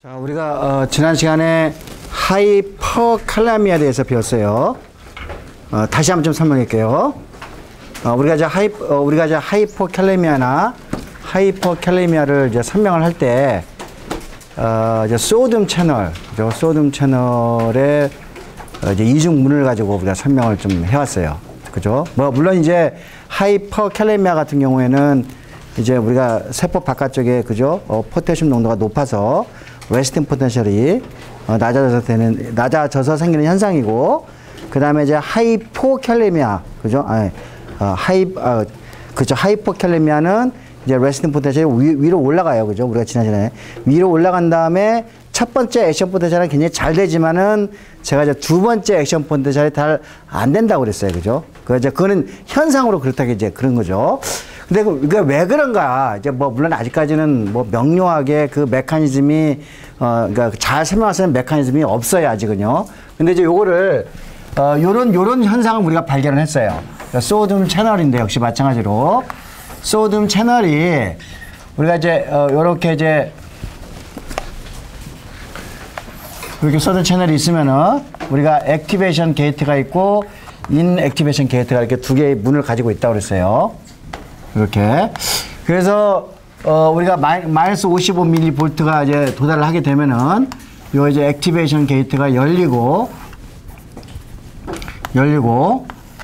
자, 우리가 지난 시간에 하이퍼칼레미아에 대해서 배웠어요. 다시 한번 좀 설명할게요. 우리가 이제 하이퍼칼레미아나 하이퍼칼레미아를 이제 설명을 할 때 이제 소듐 채널, 그죠? 소듐 채널의 이제 이중문을 가지고 우리가 설명을 좀 해왔어요. 그죠? 뭐 물론 이제 하이퍼칼레미아 같은 경우에는 이제 우리가 세포 바깥쪽에, 그죠? 포타슘 농도가 높아서 레스팅 포텐셜이 낮아져서 생기는 현상이고, 그 다음에 이제 하이포칼레미아, 그죠? 그죠? 하이포칼레미아는 이제 레스팅 포텐셜이 위로 올라가요, 그죠? 우리가 지난 시간에 위로 올라간 다음에 첫 번째 액션 포텐셜은 굉장히 잘 되지만은 제가 이제 두 번째 액션 포텐셜이 잘 안 된다고 그랬어요, 그죠? 그거는 현상으로 그렇다고 이제 그런 거죠. 근데 그게 왜 그런가? 이제 뭐 물론 아직까지는 뭐 명료하게 그 메커니즘이 그러니까 잘 설명할 수 있는 메커니즘이 없어요, 아직은요. 근데 이제 요거를 요런 현상을 우리가 발견을 했어요. 그러니까 소듐 채널인데 역시 마찬가지로 소듐 채널이 우리가 이제 요렇게 이제 이렇게 소듐 채널이 있으면은 우리가 액티베이션 게이트가 있고 인액티베이션 게이트가 이렇게 두 개의 문을 가지고 있다고 그랬어요. 이렇게. 그래서 우리가 마이너스 55mV가 이제 도달을 하게 되면은 요 이제 액티베이션 게이트가 열리고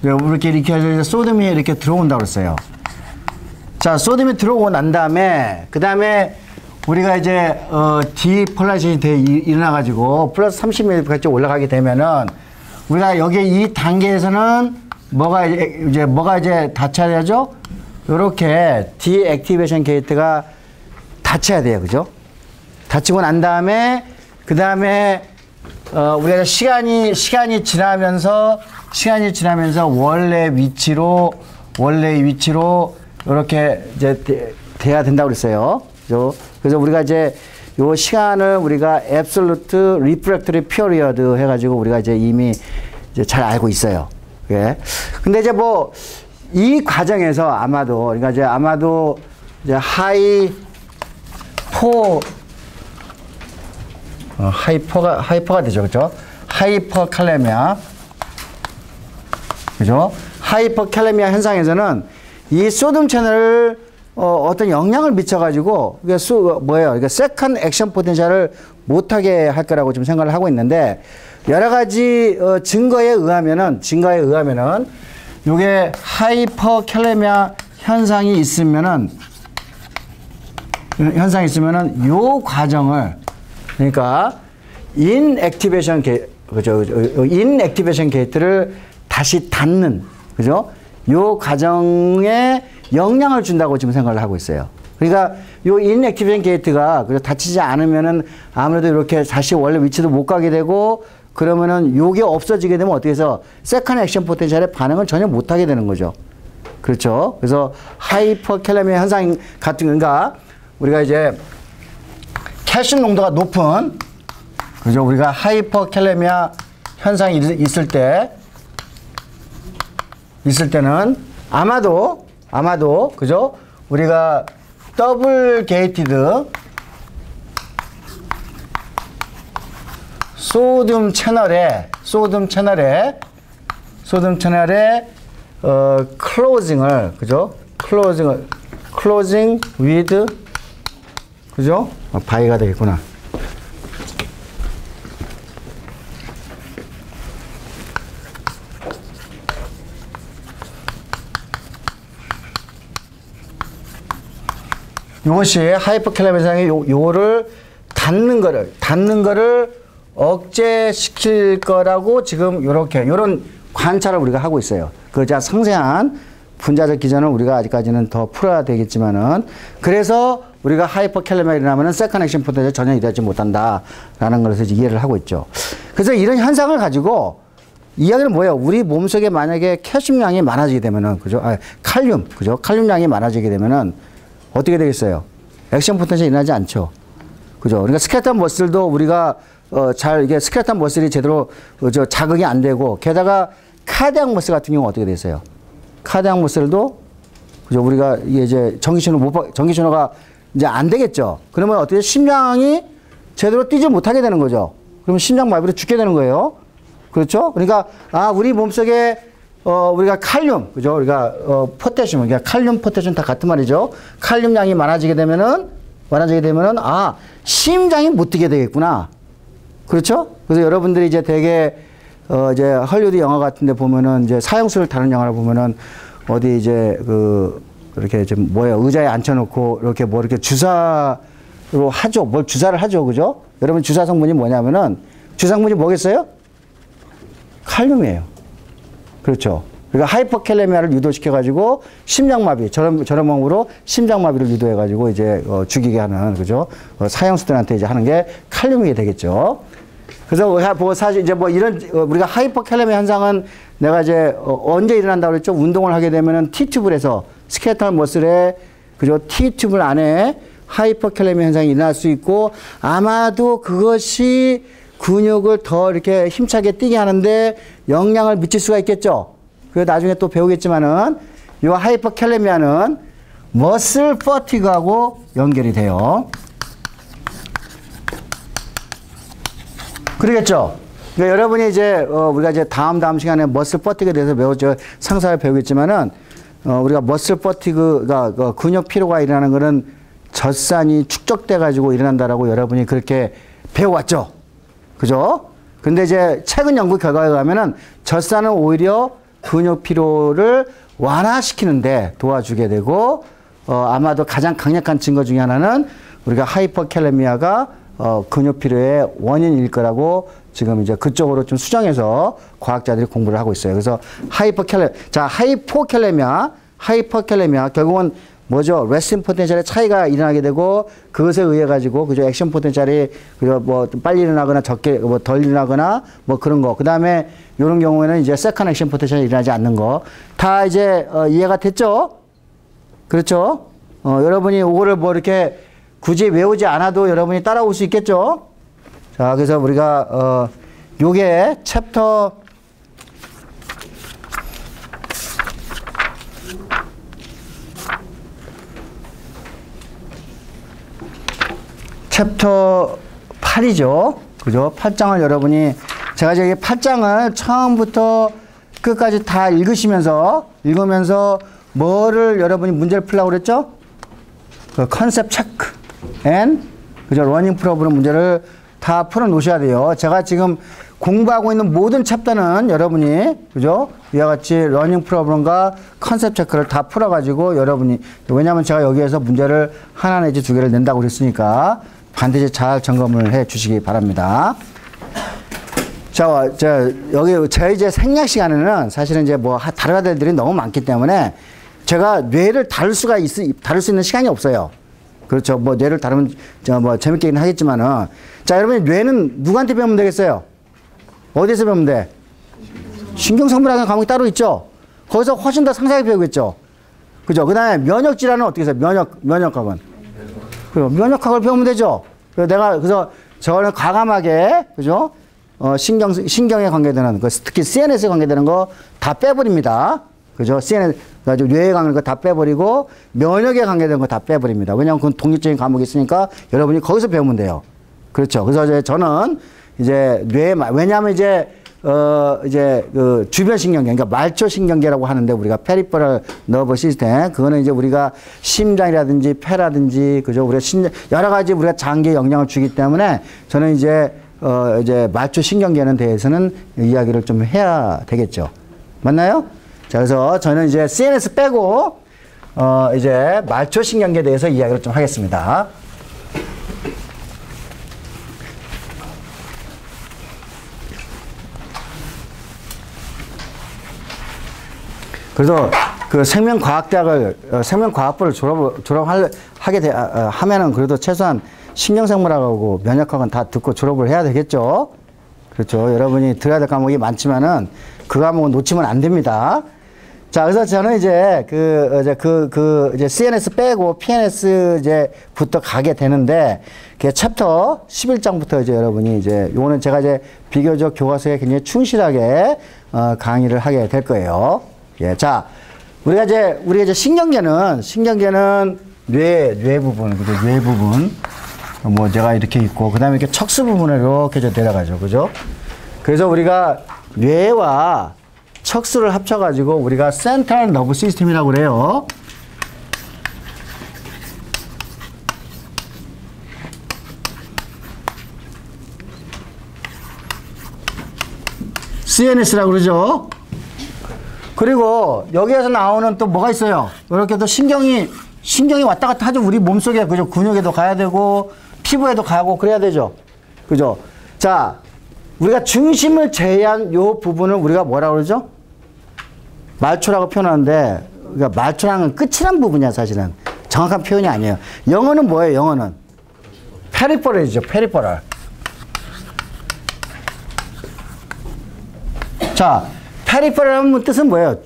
이렇게 해서 소듐이 이렇게 들어온다고 그랬어요. 자, 소듐이 들어오고 난 다음에 그 다음에 우리가 이제 디폴라리제이션이 일어나 가지고 플러스 30mV까지 올라가게 되면은 우리가 여기 이 단계에서는 뭐가 이제 닫혀야 되죠? 요렇게 디액티베이션 게이트가 닫혀야 돼요, 그죠? 닫히고 난 다음에 그 다음에 우리가 시간이 지나면서 원래 위치로 이렇게 이제 돼야 된다고 그랬어요. 그죠? 그래서 우리가 이제 요 시간을 우리가 absolute refractory period 해가지고 우리가 이제 이미 이제 잘 알고 있어요. 예. 근데 이제 뭐 이 과정에서 아마도 이제 하이퍼가 되죠, 그죠? 하이퍼칼레미아, 그죠? 하이퍼칼레미아 현상에서는 이 소듐 채널을 어떤 영향을 미쳐가지고 이게 이게 세컨 액션 포텐셜을 못하게 할 거라고 좀 생각을 하고 있는데, 여러 가지 증거에 의하면은 요게 하이퍼칼레미아 현상이 있으면은 요 과정을, 그러니까 인액티베이션 게이트를 다시 닫는, 그죠? 요 과정에 영향을 준다고 지금 생각을 하고 있어요. 그러니까 요 인액티베이션 게이트가 닫히지 않으면은 아무래도 이렇게 다시 원래 위치도 못 가게 되고, 그러면은 요게 없어지게 되면 어떻게 해서 세컨 액션 포텐셜의 반응을 전혀 못 하게 되는 거죠. 그렇죠? 그래서 하이퍼칼레미아 현상 같은 건가, 우리가 이제 칼슘 농도가 높은, 그죠? 우리가 하이퍼칼레미아 현상이 있을 때는 아마도 그죠? 우리가 더블 게이티드 소듐 채널에 클로징을, 그죠? 클로징 위드, 그죠? 바이가 되겠구나. 이것이 하이퍼칼레미아 현상이 요거를 닫는 거를 억제시킬 거라고 지금 요런 관찰을 우리가 하고 있어요. 그 상세한 분자적 기전을 우리가 아직까지는 더 풀어야 되겠지만은, 그래서 우리가 하이퍼칼레미아 일어나면은 세컨 액션 포텐셜 전혀 이루어지지 못한다라는 것을 이해를 하고 있죠. 그래서 이런 현상을 가지고 이야기는 뭐예요? 우리 몸속에 만약에 칼슘량이 많아지게 되면은, 그죠? 칼륨, 그죠? 칼륨량이 많아지게 되면은 어떻게 되겠어요? 액션 포텐셜이 일어나지 않죠. 그죠? 그러니까 스켈레톤 머슬도 우리가 이게 스켈레톤 머슬이 제대로 자극이 안 되고, 게다가 카디악 머슬 같은 경우 어떻게 되세요? 카디악 머슬도, 그죠? 우리가 이게 이제 전기신호가 이제 안 되겠죠. 그러면 어떻게 심장이 제대로 뛰지 못하게 되는 거죠. 그러면 심장마비로 죽게 되는 거예요. 그렇죠? 그러니까, 우리 몸속에, 우리가 칼륨, 그죠? 우리가, 포타슘, 그러니까 칼륨, 포타슘 다 같은 말이죠. 칼륨 양이 많아지게 되면은, 심장이 못 뛰게 되겠구나. 그렇죠? 그래서 여러분들이 이제 되게, 이제 헐리우드 영화 같은 데 보면은 이제 사형수를 다룬 영화를 보면은 어디 이제 이렇게 좀 의자에 앉혀놓고 이렇게 이렇게 주사로 하죠. 뭘 주사를 하죠. 그죠? 여러분 주사 성분이 뭐냐면은 주사 성분이 뭐겠어요? 칼륨이에요. 그렇죠. 그러니까 하이퍼칼레미아를 유도시켜가지고 심장마비, 저런 방법으로 심장마비를 유도해가지고 이제 죽이게 하는, 그죠? 사형수들한테 이제 하는 게 칼륨이 되겠죠. 그래서 사실 이제 이런 우리가 하이퍼칼레미아 현상은 내가 이제 언제 일어난다고 그랬죠? 운동을 하게 되면은 T튜브에서 스켈레탈 머슬에, 그죠? T튜브 안에 하이퍼칼레미아 현상이 일어날 수 있고, 아마도 그것이 근육을 더 이렇게 힘차게 뛰게 하는데 영향을 미칠 수가 있겠죠. 그래서 나중에 또 배우겠지만은 이 하이퍼칼레미아는 머슬 퍼티그하고 연결이 돼요. 그러겠죠. 그러니까 여러분이 이제 우리가 이제 다음 시간에 머슬 퍼티그에 대해서 상세하게 배우겠지만은 우리가 머슬 퍼티그가 근육 피로가 일어나는 거는 젖산이 축적돼 가지고 일어난다라고 여러분이 그렇게 배워왔죠. 그죠? 근데 이제 최근 연구 결과에 의하면은 젖산은 오히려 근육 피로를 완화시키는데 도와주게 되고, 아마도 가장 강력한 증거 중에 하나는 우리가 하이퍼칼레미아가 근육 피로의 원인일 거라고 지금 이제 그쪽으로 좀 수정해서 과학자들이 공부를 하고 있어요. 그래서 하이퍼칼레미아 결국은 뭐죠? 레스팅 포텐셜의 차이가 일어나게 되고, 그것에 의해 가지고, 그죠? 액션 포텐셜이, 그죠? 빨리 일어나거나 적게, 덜 일어나거나, 그런 거. 그 다음에, 요런 경우에는 이제 세컨 액션 포텐셜이 일어나지 않는 거. 다 이제, 이해가 됐죠? 그렇죠? 여러분이 이거를 이렇게 굳이 외우지 않아도 여러분이 따라올 수 있겠죠? 자, 그래서 우리가, 요게 챕터, 챕터 8이죠. 그죠? 8장을 여러분이, 제가 저기 8장을 처음부터 끝까지 다 읽으면서 뭐를 여러분이 문제를 풀라고 그랬죠? 컨셉 체크 앤, 그죠? 러닝 프로브는 문제를 다 풀어 놓으셔야 돼요. 제가 지금 공부하고 있는 모든 챕터는 여러분이, 그죠? 이와 같이 러닝 프로브과 컨셉 체크를 다 풀어가지고 여러분이, 왜냐하면 제가 여기에서 문제를 하나 내지 두 개를 낸다고 그랬으니까 반드시 잘 점검을 해 주시기 바랍니다. 자, 여기 제 이제 생략 시간에는 사실은 이제 다뤄야 될 일이 너무 많기 때문에 제가 뇌를 다룰 수 있는 시간이 없어요. 그렇죠. 뇌를 다루면 재밌게는 하겠지만은. 자, 여러분이 뇌는 누구한테 배우면 되겠어요? 어디서 배우면 돼? 신경성분학이라는 과목이 따로 있죠. 거기서 훨씬 더 상세하게 배우겠죠. 그죠? 그 다음에 면역질환은 어떻게 해서 면역학은? 면역학을 배우면 되죠. 그래서 저거는 과감하게, 그죠? 신경에 관계되는 거, 특히 CNS에 관계되는 거 다 빼버립니다. 그죠? CNS, 가지고 뇌에 관계되는 거 다 빼버리고, 면역에 관계되는 거 다 빼버립니다. 왜냐하면 그건 독립적인 과목이 있으니까 여러분이 거기서 배우면 돼요. 그렇죠. 그래서 이제 저는 이제 왜냐하면 이제 그 주변신경계, 그러니까 말초신경계라고 하는데 우리가 페리퍼럴 너브 시스템, 그거는 이제 우리가 심장이라든지 폐라든지, 그죠? 우리가 여러 가지 우리가 장기에 영향을 주기 때문에 저는 이제 말초신경계에 대해서는 이야기를 좀 해야 되겠죠. 맞나요? 자, 그래서 저는 이제 CNS 빼고, 이제 말초신경계에 대해서 이야기를 좀 하겠습니다. 그래서 그 생명과학부를 하면은 그래도 최소한 신경생물학하고 면역학은 다 듣고 졸업을 해야 되겠죠. 그렇죠. 여러분이 들어야 될 과목이 많지만은 그 과목은 놓치면 안 됩니다. 자, 그래서 저는 이제 이제 CNS 빼고 PNS부터 가게 되는데, 그 챕터 11장부터 이제 여러분이 요거는 제가 비교적 교과서에 굉장히 충실하게 강의를 하게 될 거예요. 예, 자, 우리가 이제 신경계는 뇌 부분, 그죠? 뇌 부분. 뭐 제가 이렇게 있고, 그 다음에 이렇게 척수 부분을 이렇게 내려가죠. 그죠? 그래서 우리가 뇌와 척수를 합쳐가지고 우리가 센트럴 너브 시스템이라고 그래요. CNS라고 그러죠. 그리고 여기에서 나오는 또 뭐가 있어요? 이렇게 또 신경이 왔다 갔다 하죠. 우리 몸속에, 그죠? 근육에도 가야 되고, 피부에도 가고, 그래야 되죠. 그죠? 자, 우리가 중심을 제외한 요 부분을 우리가 뭐라고 그러죠? 말초라고 표현하는데, 그러니까 말초라는 건 끝이란 부분이야, 사실은. 정확한 표현이 아니에요. 영어는 뭐예요, 영어는? 페리퍼럴이죠, 페리퍼럴. 자, 페리퍼럴 하면 뜻은 뭐예요?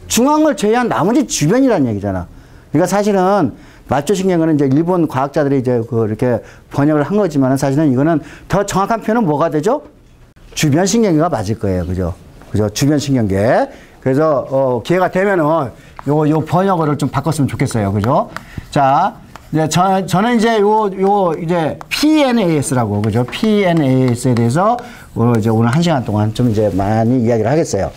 중앙을 제외한 나머지 주변이라는 얘기잖아. 그러니까 사실은 말초신경은 이제 일본 과학자들이 이제 이렇게 번역을 한 거지만 사실은 이거는 더 정확한 표현은 뭐가 되죠? 주변신경계가 맞을 거예요. 그죠? 그죠? 주변신경계. 그래서, 기회가 되면은 요 번역어를 좀 바꿨으면 좋겠어요. 그죠? 자, 이제 저는 이제 이제 PNAS라고, 그죠? PNAS에 대해서 이제 오늘 1시간 동안 좀 이제 많이 이야기를 하겠어요.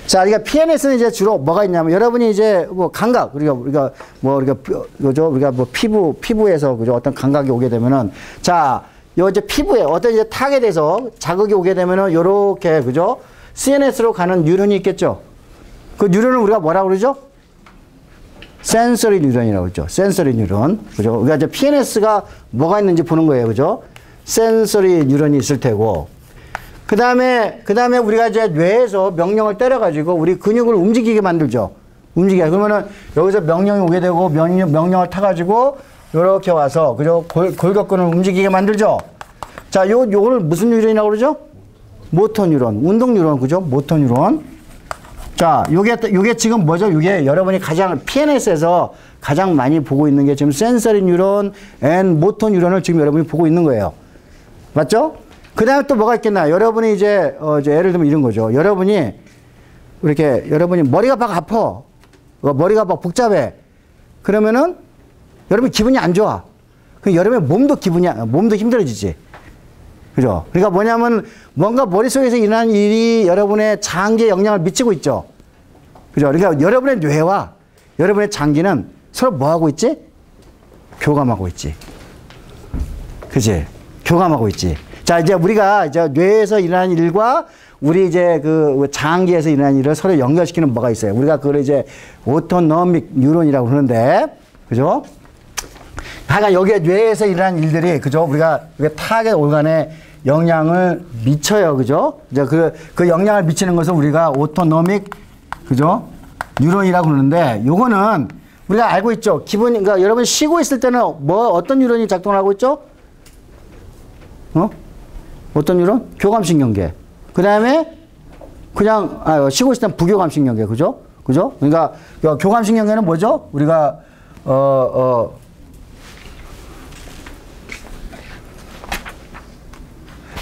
자, 그러니까 PNS는 이제 주로 뭐가 있냐면, 여러분이 이제 뭐 감각, 우리가 뭐 피부에서, 그죠? 어떤 감각이 오게 되면은, 자, 요 이제 피부에 어떤 이제 탁에 대해서 자극이 오게 되면은, 요렇게, 그죠? CNS로 가는 뉴런이 있겠죠? 그 뉴런을 우리가 뭐라고 그러죠? 센서리 뉴런이라고 그러죠. 센서리 뉴런. 그죠? 그러니까 이제 PNS가 뭐가 있는지 보는 거예요. 그죠? 센서리 뉴런이 있을 테고, 그 다음에 우리가 이제 뇌에서 명령을 때려가지고 우리 근육을 움직이게 만들죠. 그러면은 여기서 명령이 오게 되고 명령을 타가지고 요렇게 와서, 그죠? 골격근을 움직이게 만들죠. 자, 요거를 무슨 뉴런이라고 그러죠? 모터 뉴런, 운동 뉴런, 그죠? 모터 뉴런. 자, 요게 지금 뭐죠? 요게 여러분이 PNS에서 가장 많이 보고 있는 게 지금 센서리 뉴런 앤 모터 뉴런을 지금 여러분이 보고 있는 거예요. 맞죠? 그 다음에 또 뭐가 있겠나? 여러분이 이제 예를 들면 이런 거죠. 여러분이 머리가 막 아파. 머리가 막 복잡해. 그러면은 여러분 기분이 안 좋아. 그럼 여러분의 몸도 힘들어지지. 그죠? 그러니까 뭐냐면 뭔가 머릿속에서 일어나는 일이 여러분의 장기에 영향을 미치고 있죠. 그죠? 그러니까 여러분의 뇌와 여러분의 장기는 서로 뭐 하고 있지? 교감하고 있지. 그지? 교감하고 있지. 자, 이제 우리가 이제 뇌에서 일어나는 일과 우리 이제 그 장기에서 일어나는 일을 서로 연결시키는 뭐가 있어요. 우리가 그걸 이제 오토노믹 뉴런이라고 그러는데, 그죠? 하여간 여기에 뇌에서 일어나는 일들이, 그죠? 우리가 타겟 organ에 영향을 미쳐요. 그죠? 이제 그 영향을 미치는 것을 우리가 오토노믹, 그죠? 뉴런이라고 그러는데, 요거는 우리가 알고 있죠. 그러니까 여러분 쉬고 있을 때는 어떤 뉴런이 작동을 하고 있죠? 어떤 뉴런? 교감신경계. 그 다음에 쉬고 있을 때는 부교감신경계. 그죠? 그죠? 그러니까 교감신경계는 뭐죠? 우리가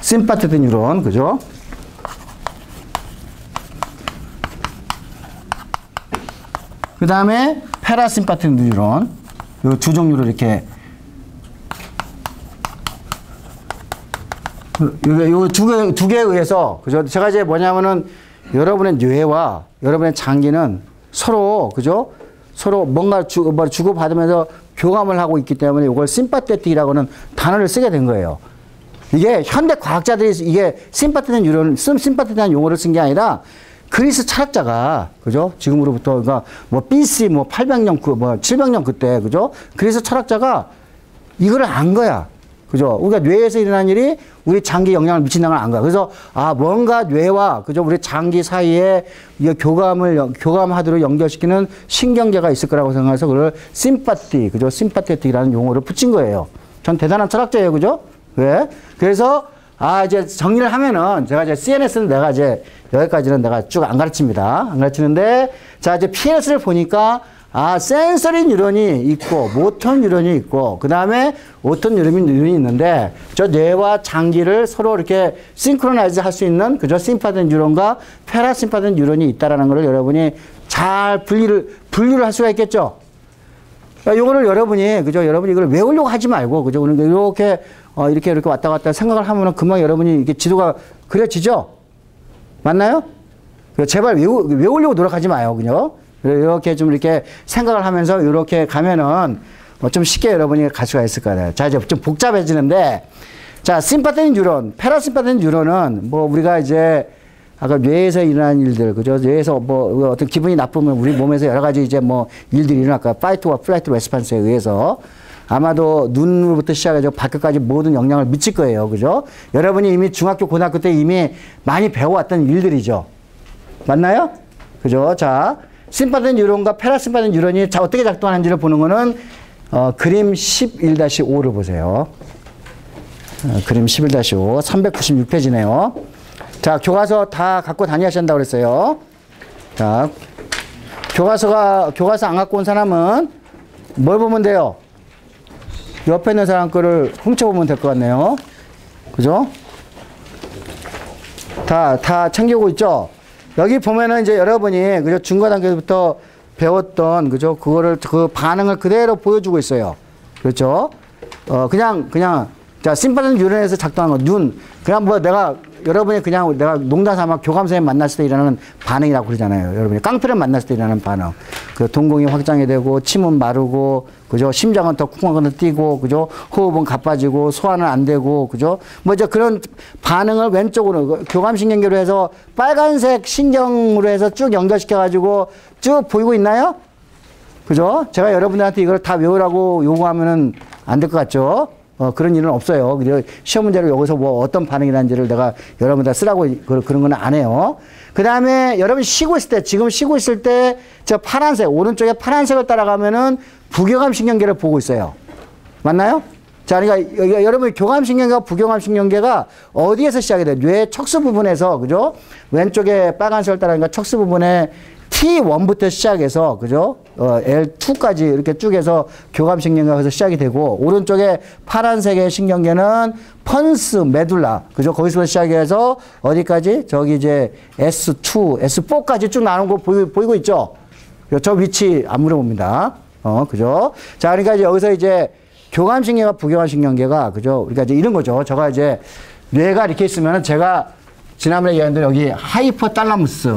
심파테틱 뉴런. 그죠? 그 다음에 패라심파테틱 뉴런. 요 두 종류로 이렇게 요 두 개에 의해서, 그죠? 제가 이제 뭐냐면은 여러분의 뇌와 여러분의 장기는 서로, 그죠? 서로 뭔가 주고받으면서 교감을 하고 있기 때문에 이걸 심파테틱이라고 하는 단어를 쓰게 된 거예요. 이게 현대 과학자들이 이게 심파테틱한 용어를 쓴 게 아니라 그리스 철학자가, 그죠? 지금으로부터, 그러니까 뭐 BC 800년, 700년 그때, 그죠? 그리스 철학자가 이거를 안 거야. 그죠? 우리가 뇌에서 일어나는 일이 우리 장기에 영향을 미친다는 걸 안 거야. 그래서, 뭔가 뇌와, 그죠? 우리 장기 사이에 교감하도록 연결시키는 신경계가 있을 거라고 생각해서 그걸 심파티, 그죠? 심파테틱이라는 용어를 붙인 거예요. 전 대단한 철학자예요. 그죠? 왜? 그래서, 이제 정리를 하면은, 제가 이제 CNS는 내가 이제 여기까지는 내가 쭉 안 가르칩니다. 안 가르치는데, 자, 이제 PNS를 보니까, 센서리 뉴런이 있고, 모터 뉴런이 있고, 그 다음에 오토 뉴런이 있는데, 저 뇌와 장기를 서로 이렇게 싱크로나이즈 할 수 있는, 그저 심파테틱 뉴런과 패라심파테틱 뉴런이 있다라는 걸 여러분이 잘 분류를 할 수가 있겠죠? 요거를 여러분이, 그죠? 여러분이 이걸 외우려고 하지 말고, 그죠? 이렇게, 이렇게 왔다 갔다 생각을 하면은 금방 여러분이 이게 지도가 그려지죠? 맞나요? 제발 외우려고 노력하지 마요, 그죠? 이렇게 좀 이렇게 생각을 하면서 이렇게 가면은 좀 쉽게 여러분이 갈 수가 있을 거예요. 자, 이제 좀 복잡해지는데, 자, 심파테닉 뉴런, 패라심파테닉 뉴런은 뭐 우리가 이제 아까 뇌에서 일어나는 일들, 그죠? 뇌에서 뭐 어떤 기분이 나쁘면 우리 몸에서 여러 가지 이제 뭐 일들이 일어날까, 파이트와 플라이트 레스판스에 의해서 아마도 눈으로부터 시작해서 발끝까지 모든 영향을 미칠 거예요, 그죠? 여러분이 이미 중학교, 고등학교 때 이미 많이 배워왔던 일들이죠. 맞나요? 그죠? 자, 심파테닉 뉴런과 패라심파테닉 뉴런이 자 어떻게 작동하는지를 보는 거는 그림 11-5를 보세요. 그림 11-5, 396페이지네요. 자, 교과서 다 갖고 다녀야 한다고 그랬어요. 자, 교과서 안 갖고 온 사람은 뭘 보면 돼요? 옆에 있는 사람 거를 훔쳐보면 될 것 같네요. 그죠? 다 챙기고 있죠? 여기 보면은 이제 여러분이, 그죠? 중고등학교부터 배웠던, 그죠? 그 반응을 그대로 보여주고 있어요. 그렇죠? 그냥, 자, 심파테닉 뉴런에서 작동하는 거, 그냥 뭐 여러분이 그냥 내가 농담 삼아 교감선생님 만났을 때 일어나는 반응이라고 그러잖아요. 여러분이 깡패를 만났을 때 일어나는 반응. 그 동공이 확장이 되고, 침은 마르고, 그죠? 심장은 더 쿵쿵 뛰고, 그죠? 호흡은 가빠지고, 소화는 안 되고, 그죠? 뭐 이제 그런 반응을 왼쪽으로, 교감신경계로 해서 빨간색 신경으로 해서 쭉 연결시켜가지고 쭉 보이고 있나요? 그죠? 제가 여러분들한테 이걸 다 외우라고 요구하면은 안 될 것 같죠? 그런 일은 없어요. 시험 문제로 여기서 뭐 어떤 반응이라는지를 내가 여러분들 쓰라고 그런 건 안 해요. 그 다음에 여러분 쉬고 있을 때, 지금 쉬고 있을 때, 저 파란색, 오른쪽에 파란색을 따라가면은 부교감신경계를 보고 있어요. 맞나요? 자, 그러니까 여러분 교감신경계와 부교감신경계가 어디에서 시작이 돼요? 뇌 척수 부분에서, 그죠? 왼쪽에 빨간색을 따라가니까 척수 부분에 T1부터 시작해서, 그죠? L2까지 이렇게 쭉 해서 교감신경계에서 시작이 되고, 오른쪽에 파란색의 신경계는 펀스, 메둘라, 그죠? 거기서 시작해서 어디까지? 저기 이제 S2, S4까지 쭉 나오는 거 보이고 있죠? 저 위치 안 물어봅니다. 그죠? 자, 그러니까 이제 여기서 이제 교감신경과 부교감신경계가, 그죠? 그러니까 이제 이런 거죠. 제가 이제 뇌가 이렇게 있으면은 제가 지난번에 얘기했는데 여기 하이포탈라무스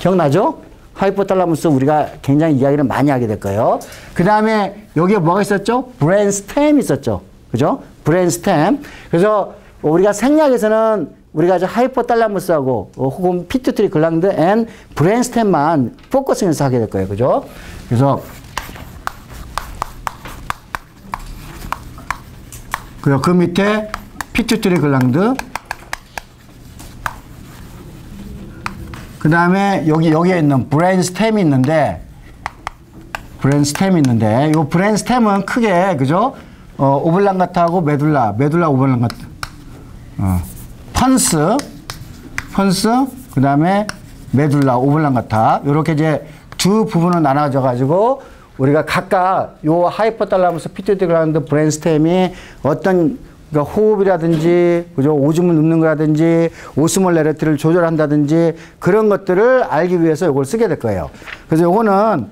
기억나죠? 하이포탈라무스 우리가 굉장히 이야기를 많이 하게 될 거예요. 그 다음에 여기에 뭐가 있었죠? 브레인스템이 있었죠. 그죠? 브레인스템. 그래서 우리가 생리학에서는 우리가 이제 하이포탈라무스하고 혹은 피투트리 글란드 앤 브레인스템만 포커싱해서 하게 될 거예요. 그죠? 그래서 그 밑에 피투트리 글란드, 그 다음에 여기에 있는 브레인스템이 있는데, 이 브레인스템은 크게, 그죠? 오블랑가타하고 메둘라 오블랑가타. 펀스, 그 다음에 메둘라 오블랑가타. 요렇게 이제 두 부분으로 나눠져 가지고, 우리가 각각 요 하이포탈라무스, 피투이터리 글랜드, 브레인스템이 어떤 그러니까 호흡이라든지, 그죠? 오줌을 눕는 거라든지, 오스몰레리티를 조절한다든지, 그런 것들을 알기 위해서 이걸 쓰게 될 거예요. 그래서 요거는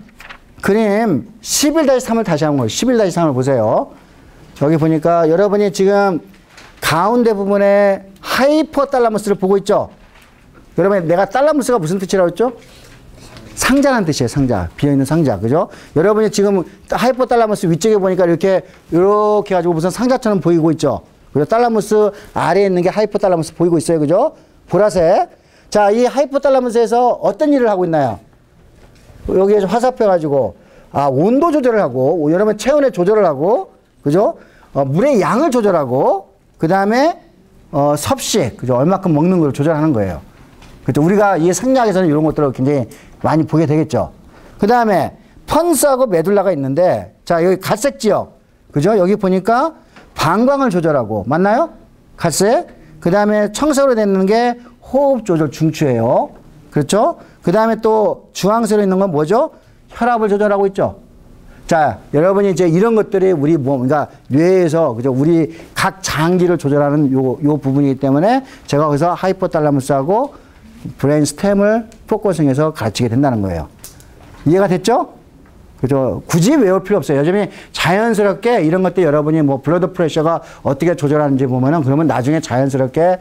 그림 11-3을 다시 한 거예요. 11-3을 보세요. 여기 보니까 여러분이 지금 가운데 부분에 하이포탈라무스를 보고 있죠? 여러분, 내가 탈라무스가 무슨 뜻이라고 했죠? 상자라는 뜻이에요, 상자. 비어있는 상자. 그죠? 여러분이 지금 하이포탈라무스 위쪽에 보니까 이렇게 가지고 무슨 상자처럼 보이고 있죠? 그리고 탈라무스 아래에 있는 게 하이포탈라무스 보이고 있어요. 그죠? 보라색. 자, 이 하이포탈라무스에서 어떤 일을 하고 있나요? 여기에 화살표가지고, 온도 조절을 하고, 여러분 체온의 조절을 하고, 그죠? 물의 양을 조절하고, 그 다음에, 섭식, 그죠? 얼마큼 먹는 걸 조절하는 거예요. 그렇죠? 우리가 이 생리학에서는 이런 것들을 굉장히 많이 보게 되겠죠. 그 다음에 펀스하고 메둘라가 있는데, 자, 여기 갈색 지역, 그죠? 여기 보니까 방광을 조절하고, 맞나요? 갈색. 그 다음에 청색으로 되는 게 호흡 조절 중추예요. 그렇죠? 그 다음에 또 주황색으로 있는 건 뭐죠? 혈압을 조절하고 있죠. 자, 여러분이 이제 이런 것들이 우리 몸, 그러니까 뇌에서, 그죠? 우리 각 장기를 조절하는 요 부분이기 때문에 제가 거기서 하이포탈라무스하고 브레인스템을 포커싱해서 가르치게 된다는 거예요. 이해가 됐죠? 그죠? 굳이 외울 필요 없어요. 요즘에 자연스럽게 이런 것들 여러분이 뭐 블러드 프레셔가 어떻게 조절하는지 보면은 그러면 나중에 자연스럽게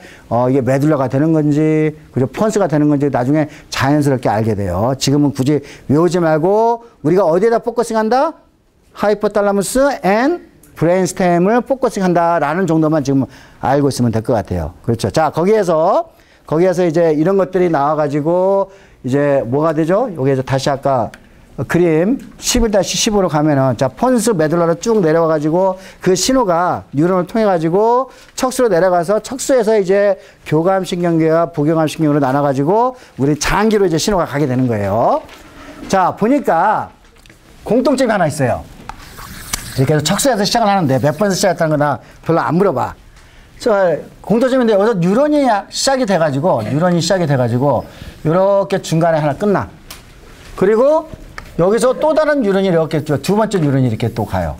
이게 메둘라가 되는 건지, 그죠? 폰스가 되는 건지 나중에 자연스럽게 알게 돼요. 지금은 굳이 외우지 말고 우리가 어디에다 포커싱 한다? 하이포탈라무스 앤 브레인스템을 포커싱 한다라는 정도만 지금 알고 있으면 될 것 같아요. 그렇죠. 자, 거기에서 이제 이런 것들이 나와가지고 이제 뭐가 되죠? 여기에서 다시 아까 그림 11-15로 가면은 자, 폰스 메둘라로 쭉 내려와가지고 그 신호가 뉴런을 통해가지고 척수로 내려가서 척수에서 이제 교감신경계와 부교감신경으로 나눠가지고 우리 장기로 이제 신호가 가게 되는 거예요. 자, 보니까 공통점이 하나 있어요. 이렇게 해서 척수에서 시작을 하는데 몇 번에서 시작했다는 거 나 별로 안 물어봐. 저 공통점인데 여기서 뉴런이 시작이 돼가지고 이렇게 중간에 하나 끝나. 그리고 여기서 또 다른 뉴런이 이렇게 두 번째 뉴런이 이렇게 또 가요.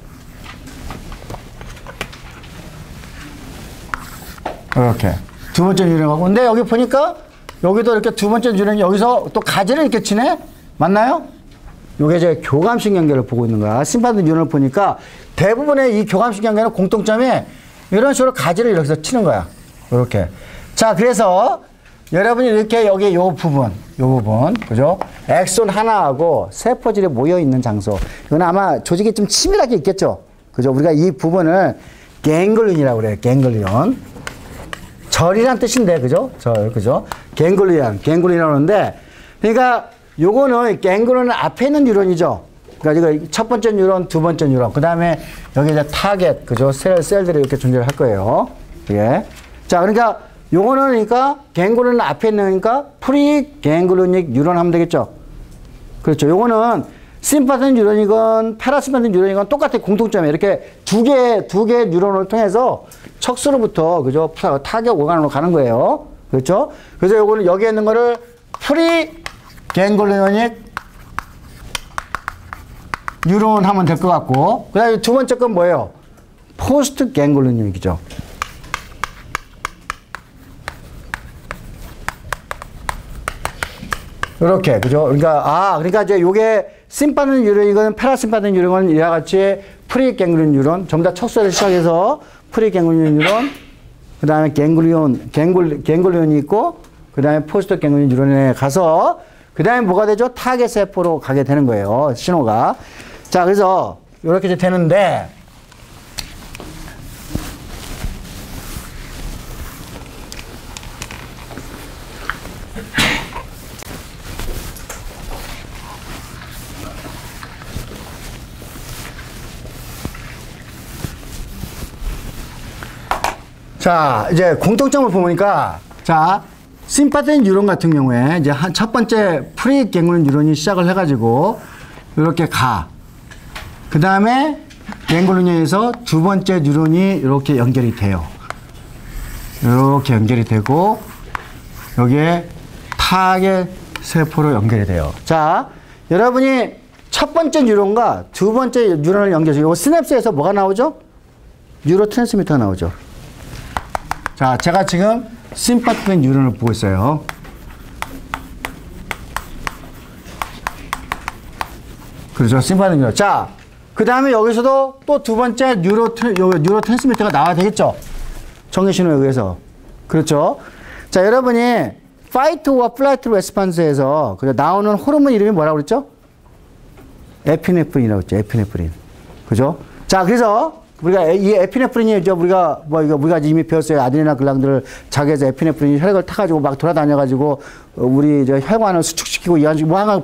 이렇게 두 번째 뉴런이 가고. 근데 여기 보니까 여기도 이렇게 두 번째 뉴런이 여기서 또 가지를 이렇게 치네? 맞나요? 요게 이제 교감신경계를 보고 있는 거야. 심파스 뉴런을 보니까 대부분의 이 교감신경계는 공통점이 이런 식으로 가지를 여기서 치는 거야. 이렇게. 자, 그래서 여러분이 이렇게 여기 요 부분, 그죠? 엑손 하나하고 세포질이 모여 있는 장소. 이건 아마 조직이 좀 치밀하게 있겠죠? 그죠? 우리가 이 부분을 갱글리온이라고 그래요. 갱글리온. 절이란 뜻인데, 그죠? 그죠? 갱글리온이라고 하는데, 그러니까 요거는 갱글리온 앞에 있는 뉴런이죠. 그러니까 이거 첫 번째 뉴런, 두 번째 뉴런. 그 다음에 여기 이제 타겟, 그죠? 셀들이 이렇게 존재를 할 거예요. 예. 자, 그러니까 요거는 그러니까 갱글리온 앞에 있으니까 프리 갱글리오닉 뉴런 하면 되겠죠. 그렇죠. 요거는 심파스 뉴런이건 파라심파스 뉴런이건 똑같은 공통점이에요. 이렇게 두 개 뉴런을 통해서 척수로부터 그죠? 타겟 오간으로 가는 거예요. 그렇죠? 그래서 요거는 여기에 있는 거를 프리 갱글리오닉 뉴런 하면 될 것 같고, 그 다음에 두 번째 건 뭐예요? 포스트 갱글리오닉이죠. 이렇게, 그죠? 그러니까 이제 요게 심파스 뉴런이건 파라심파스 뉴런은 이와 같이 프리 갱글리온 뉴런, 전부 다 척수에서 시작해서 프리 갱글리온 뉴런, 그 다음에 갱글리온이 있고, 그 다음에 포스트 갱글리온 뉴런에 가서, 그 다음에 뭐가 되죠? 타겟 세포로 가게 되는 거예요. 신호가. 자, 그래서 이렇게 이제 되는데, 자, 이제 공통점을 보니까, 자, 심파스 뉴런 같은 경우에 이제 첫 번째 프리 갱글리온 뉴런이 시작을 해가지고 이렇게 가. 그 다음에 갱글리온에서 두 번째 뉴런이 이렇게 연결이 돼요. 이렇게 연결이 되고 여기에 타겟 세포로 연결이 돼요. 자, 여러분이 첫 번째 뉴런과 두 번째 뉴런을 연결해서 이 시냅스에서 뭐가 나오죠? 뉴로트랜스미터가 나오죠. 자, 제가 지금 심파스 뉴런을 보고 있어요. 그렇죠. 심파스 뉴런. 자, 그 다음에 여기서도 또 두 번째 뉴로트랜스미터가 나와야 되겠죠. 정해신호에 의해서. 그렇죠. 자, 여러분이 파이트와 플라이트 레스폰스에서 나오는 호르몬 이름이 뭐라고 그랬죠? 에피네프린이라고 했죠. 에피네프린. 그죠? 자, 그래서 우리가 이 에피네프린이 이제 우리가 이미 배웠어요. 아드레날 글란드를 자기에서 에피네프린이 혈액을 타가지고 막 돌아다녀가지고 우리 이제 혈관을 수축시키고 이완시키고 뭐 하나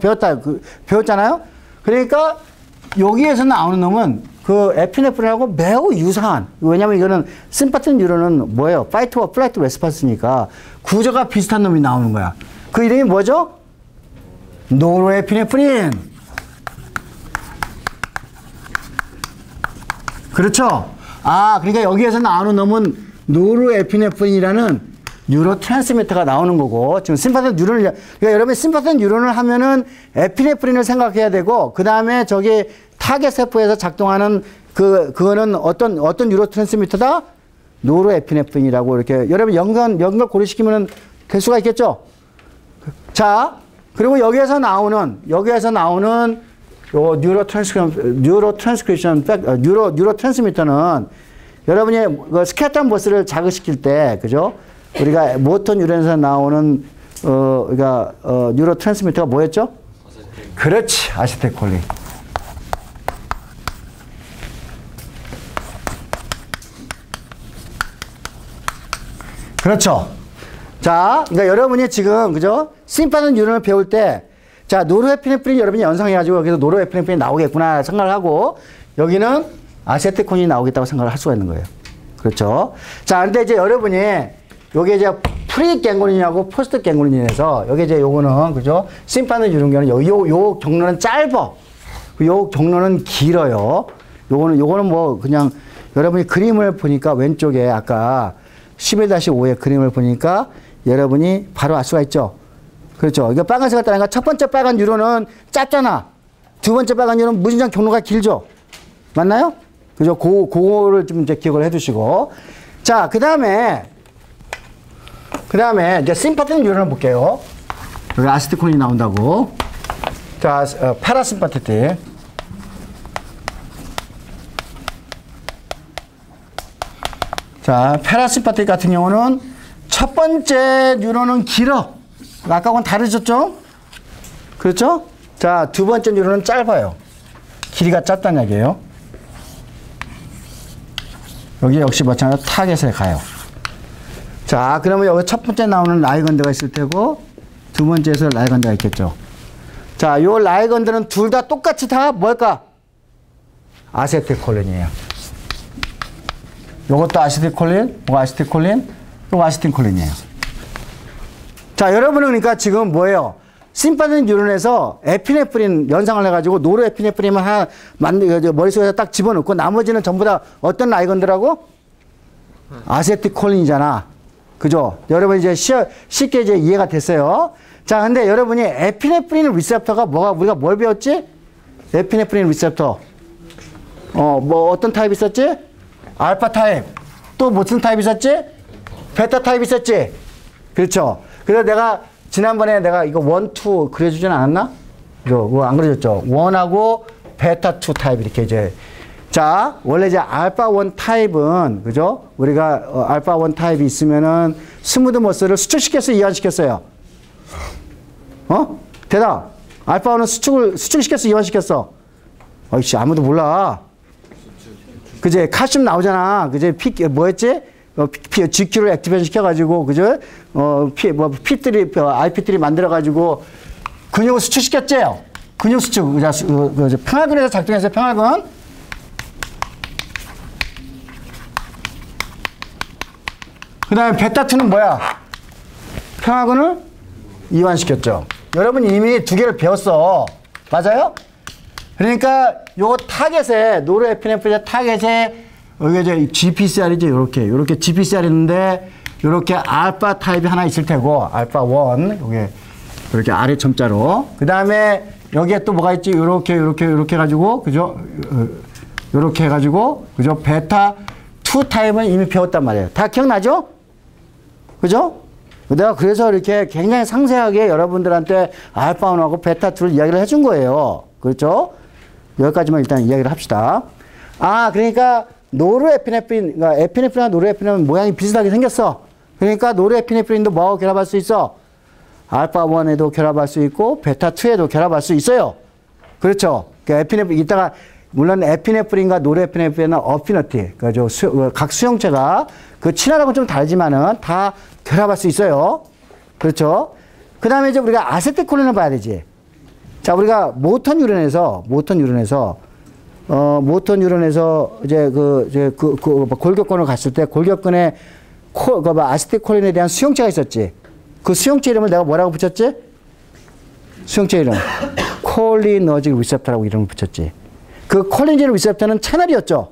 배웠잖아요. 그러니까 여기에서 나오는 놈은 그 에피네프린하고 매우 유사한, 왜냐면 이거는 심파스 뉴런은 뭐예요? 파이트와 플라이트 레스폰스니까 구조가 비슷한 놈이 나오는 거야. 그 이름이 뭐죠? 노르에피네프린. 그렇죠? 그러니까 여기에서 나오는 놈은 노르에피네프린이라는 뉴로트랜스미터가 나오는 거고, 지금 심파스 뉴런을, 그러니까 여러분 심파스 뉴런을 하면은 에피네프린을 생각해야 되고, 그 다음에 저기 타겟 세포에서 작동하는 그거는 어떤 뉴로트랜스미터다? 노르에피네프린이라고 이렇게 여러분 연결 고려시키면 될 수가 있겠죠? 자, 그리고 여기에서 나오는 요 뉴로 트랜스미터는 여러분이 그 스케일턴 버스를 자극시킬 때, 그죠? 우리가 모터 뉴런에서 나오는 그러니까 뉴로 트랜스미터가 뭐였죠? 그렇지, 아세틸콜린. 그렇죠. 자, 그러니까 여러분이 지금 그죠? 심파는 뉴런을 배울 때, 자, 노르에피네프린 여러분이 연상해가지고 여기서 노르에피네프린이 나오겠구나 생각을 하고, 여기는 아세틸콜린이 나오겠다고 생각을 할 수가 있는 거예요. 그렇죠. 자, 근데 이제 여러분이 요게 이제 프리 갱글린하고 포스트 갱글린에서 여기 이제 요거는 그죠? 심파는 뉴런은 요 경로는 짧아. 요 경로는 길어요. 요거는 뭐 그냥 여러분이 그림을 보니까 왼쪽에 아까 11-5의 그림을 보니까 여러분이 바로 알 수가 있죠. 그렇죠. 이거 빨간색을 따르니까 첫 번째 빨간 뉴런은 짧잖아. 두 번째 빨간 뉴런은 무진장 경로가 길죠. 맞나요? 그죠? 그거를 좀 이제 기억을 해 두시고. 자, 그 다음에 이제 심파틱 뉴런을 볼게요. 여기 아세틸콜린이 나온다고. 자, 파라심파틱. 자, 파라심파틱 같은 경우는 첫 번째 뉴런은 길어. 아까하고는 다르셨죠? 그렇죠? 자, 두 번째 뉴런은 짧아요. 길이가 짧다는 얘기예요. 여기 역시 마찬가지로 타겟에 가요. 자, 그러면 여기 첫 번째 나오는 라이건드가 있을 테고, 두 번째에서 라이건드가 있겠죠. 자, 요 라이건드는 둘 다 똑같이 다 뭘까? 아세틸콜린이에요. 요것도 아세틸콜린, 요거 아세틸콜린, 요거 아세틸콜린이에요. 자, 여러분은 그러니까 지금 뭐예요? 심파틱 뉴런에서 에피네프린 연상을 해가지고 노르에피네프린만 하나 머릿속에서 딱 집어넣고 나머지는 전부 다 어떤 라이건드라고? 아세틸콜린이잖아. 그죠? 여러분 이제 쉽게 이제 이해가 됐어요. 자, 근데 여러분이 에피네프린 리셉터가 우리가 뭘 배웠지? 에피네프린 리셉터. 뭐 어떤 타입이 있었지? 알파 타입. 또 무슨 타입이 있었지? 베타 타입이 있었지? 그렇죠. 그래서 내가 지난번에 내가 이거 1, 2 그려주진 않았나? 그거 안 그려줬죠. 1하고 베타 2 타입 이렇게 이제. 자, 원래 이제 알파 1 타입은, 그죠? 우리가 알파 1 타입이 있으면은 스무드 머슬을 수축시켰어요, 이완시켰어요? 대답. 알파 1은 수축시켰어, 이완시켰어? 어이씨, 아무도 몰라. 그제 칼슘 나오잖아. 그제 뭐였지? GQ를 액티베이션 시켜가지고, 그죠? IP3 만들어가지고, 근육을 수축시켰지? 근육 수축. 평활근에서 작동했어요, 평활근. 그 다음에 베타2는 뭐야? 평활근을 이완시켰죠. 여러분 이미 두 개를 배웠어. 맞아요? 그러니까 요 타겟에, 노르에피네프린 타겟에 여기 이제 GPCR이죠. 요렇게 GPCR 있는데, 요렇게 알파 타입이 하나 있을 테고, 알파 1, 요렇게 아래 첨자로. 그 다음에 여기에 또 뭐가 있지? 요렇게 해가지고, 그죠? 요렇게 해가지고, 그죠? 베타 2 타입은 이미 배웠단 말이에요. 다 기억나죠? 그죠? 내가 그래서 이렇게 굉장히 상세하게 여러분들한테 알파 1하고 베타 2를 이야기를 해준 거예요. 그렇죠? 여기까지만 일단 이야기를 합시다. 그러니까, 노르에피네프린, 그러니까 에피네프린과 노르에피네프린 모양이 비슷하게 생겼어. 그러니까 노르에피네프린도 뭐하고 결합할 수 있어? 알파 1에도 결합할 수 있고 베타 2에도 결합할 수 있어요. 그렇죠? 그러니까 이따가 물론 에피네프린과 노르에피네프린은 어피너티, 각 수용체가 그 친화력은 좀 다르지만은 다 결합할 수 있어요. 그렇죠? 그 다음에 이제 우리가 아세틸콜린을 봐야 되지. 자, 우리가 모터 뉴런에서 이제 골격근을 갔을 때 골격근에 아세틸콜린에 대한 수용체가 있었지. 그 수용체 이름을 내가 뭐라고 붙였지? 수용체 이름. 콜리너직 리셉터라고 이름을 붙였지. 그 콜리너직 리셉터는 채널이었죠.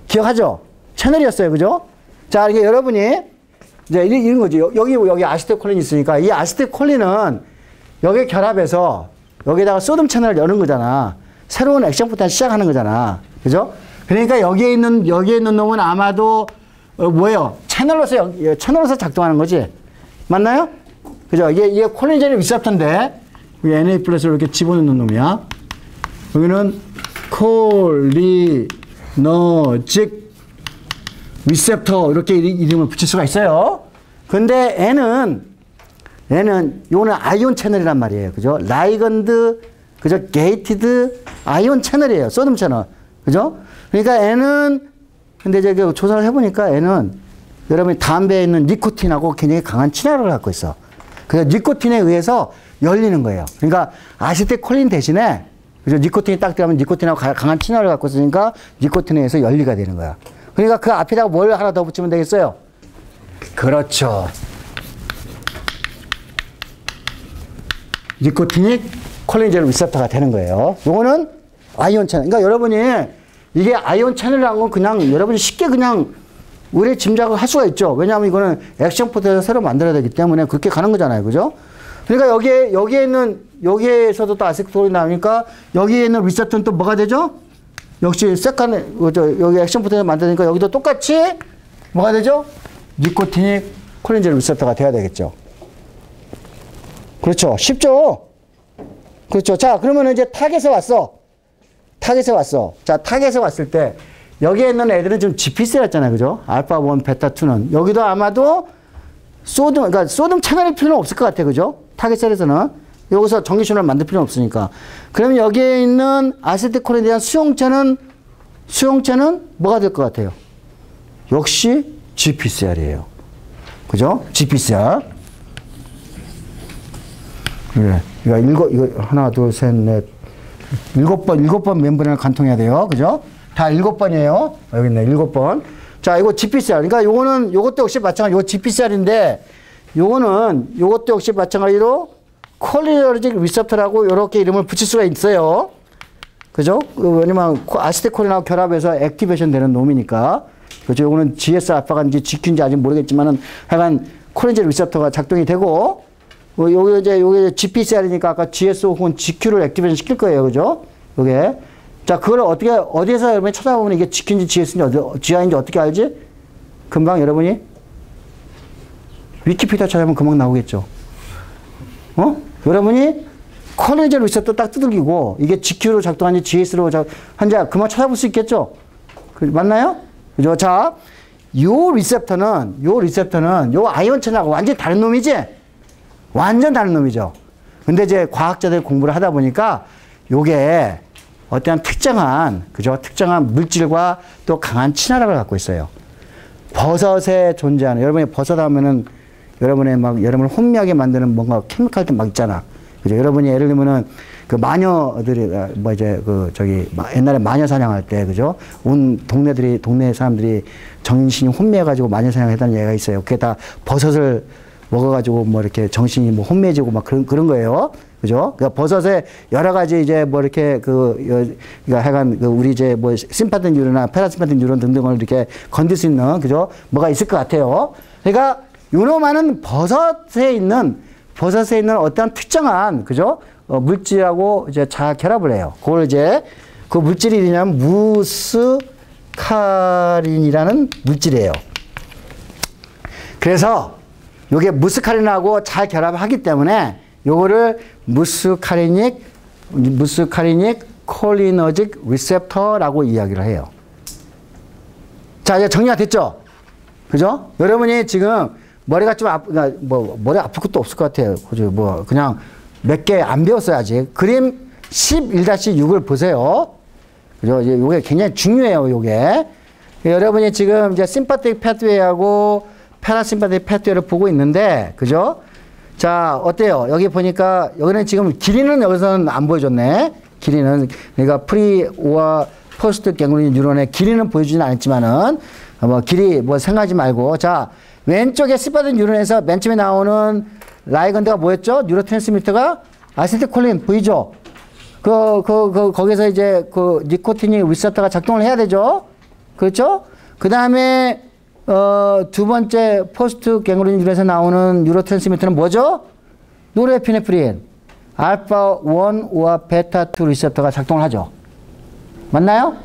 기억하죠? 채널이었어요. 그죠? 자, 이게 여러분이 이제 이런 거지. 여기 아세틸콜린이 있으니까 이 아세틸콜린은 여기 결합해서 여기다가 소듐 채널을 여는 거잖아. 새로운 액션 포텐을 시작하는 거잖아. 그죠? 그러니까 여기에 있는 놈은 아마도 뭐예요? 채널로서 작동하는 거지. 맞나요? 그죠? 이게 콜리너직 리셉터인데 NA 플러스를 이렇게 집어넣는 놈이야. 여기는 콜리너직 리셉터 이렇게 이름을 붙일 수가 있어요. 근데 N은 요거는 아이온 채널이란 말이에요. 그죠? 라이건드, 그죠? 게이티드 아이온 채널이에요. 소듐 채널. 그죠? 그러니까 N은, 근데 이제 조사를 해보니까 N은 여러분이 담배에 있는 니코틴하고 굉장히 강한 친화력을 갖고 있어. 그래서 니코틴에 의해서 열리는 거예요. 그러니까 아세틸콜린 대신에, 그죠? 니코틴이 딱 들어가면 니코틴하고 강한 친화력을 갖고 있으니까 니코틴에 의해서 열리가 되는 거야. 그러니까 그 앞에다가 뭘 하나 더 붙이면 되겠어요? 그렇죠. 니코티닉 콜린제 리셉터가 되는 거예요. 요거는 아이온 채널. 그러니까 여러분이 이게 아이온 채널이라는 건 그냥 여러분이 쉽게 그냥 우리 짐작을 할 수가 있죠. 왜냐하면 이거는 액션 포트에서 새로 만들어야 되기 때문에 그렇게 가는 거잖아요. 그죠? 그러니까 여기에서도 또 아세틸콜린이 나오니까 여기에 있는 리셉터는 또 뭐가 되죠? 역시 여기 액션 포트에서 만드니까 여기도 똑같이 뭐가 되죠? 니코티닉 콜린제 리셉터가 돼야 되겠죠. 그렇죠. 쉽죠? 그렇죠. 자, 그러면 이제 타겟에 왔어. 자, 타겟에 왔을 때, 여기에 있는 애들은 좀 GPC였잖아요. 그죠? 알파 1, 베타 2는. 여기도 아마도 그러니까 소듐 채널일 필요는 없을 것 같아. 그죠? 타겟셀에서는. 여기서 전기신호를 만들 필요는 없으니까. 그러면 여기에 있는 아세틸콜린에 대한 수용체는 뭐가 될 것 같아요? 역시 GPCR이에요. 그죠? GPCR. 그래. 이거 하나, 둘, 셋, 넷, 7번 멤브레인을 관통해야 돼요. 그죠? 다 7번이에요. 여기 있네, 7번. 자, 이거 GPCR. 그러니까 요것도 역시 마찬가지. 이거 GPCR인데, 요것도 역시 마찬가지로 콜리너직 리셉터라고 이렇게 이름을 붙일 수가 있어요. 그죠? 왜냐면 아세틸콜린하고 결합해서 액티베이션 되는 놈이니까. 그죠? 요거는 GS 알파가인지 GQ인지 아직 모르겠지만은 하여간 콜린제 리셉터가 작동이 되고, 요게 GPCR이니까 아까 GS 혹은 GQ를 액티베이션 시킬 거예요. 그죠? 요게. 자, 그걸 어디에서 여러분이 찾아보면 이게 GQ인지 GS인지 GI인지 어떻게 알지? 금방 여러분이 위키피디아 찾아보면 금방 나오겠죠. 여러분이 콜린제 리셉터 딱 두들기고 이게 GQ로 작동하는지 GS로 한지 금방 찾아볼 수 있겠죠? 맞나요? 그죠? 자, 요 리셉터는 요 아이온 채널하고 완전히 다른 놈이지? 완전 다른 놈이죠. 근데 이제 과학자들 공부를 하다 보니까 요게 어떠한 특정한 물질과 또 강한 친화력을 갖고 있어요. 버섯에 존재하는, 여러분이 버섯 하면은 여러분을 혼미하게 만드는 뭔가 케미칼들 막 있잖아. 그죠? 여러분이 예를 들면은 그 마녀들이, 옛날에 마녀 사냥할 때, 그죠? 온 동네 사람들이 정신이 혼미해가지고 마녀 사냥했다는 얘기가 있어요. 그게 다 버섯을 먹어가지고 뭐 이렇게 정신이 뭐 혼미해지고 막 그런 거예요. 그죠? 그러니까 버섯에 여러 가지 이제 뭐 이렇게 그러니까 하여간 우리 이제 뭐 심파틴 뉴런이나 페라심파틴 뉴런 등등을 이렇게 건들 수 있는, 그죠? 뭐가 있을 것 같아요. 그러니까 요놈은 버섯에 있는 어떤 특정한, 그죠? 물질하고 이제 잘 결합을 해요. 그걸 이제 그 물질이 뭐냐면 무스카린이라는 물질이에요. 그래서 요게 무스카린하고 잘 결합하기 때문에 요거를 무스카리닉 콜리너직 리셉터라고 이야기를 해요. 자, 이제 정리가 됐죠? 그죠? 여러분이 지금 머리가 좀 머리 아플 것도 없을 것 같아요. 그죠? 그냥 몇 개 안 배웠어요, 아직. 그림 11-6을 보세요. 그죠? 이제 요게 굉장히 중요해요, 요게. 여러분이 지금 이제 심파틱 패스웨이하고 패라심파틱 패스웨이를 보고 있는데, 그죠? 자, 어때요? 여기 보니까, 여기는 지금 길이는 여기서는 안 보여줬네. 길이는. 그러니까 프리와 포스트 갱글리온 뉴런의 길이는 보여주지는 않았지만은, 길이 생각하지 말고. 자, 왼쪽에 심파틱 뉴런에서 맨 처음에 나오는 라이건드가 뭐였죠? 뉴로트랜스미터가 아세틸콜린 보이죠? 거기서 이제 니코틴이 리셉터가 작동을 해야 되죠? 그렇죠? 그 다음에, 두 번째 포스트 갱글리온 뉴런에서 나오는 뉴로트랜스미터는 뭐죠? 노르에피네프린, 알파 1와 베타 2 리셉터가 작동을 하죠. 맞나요?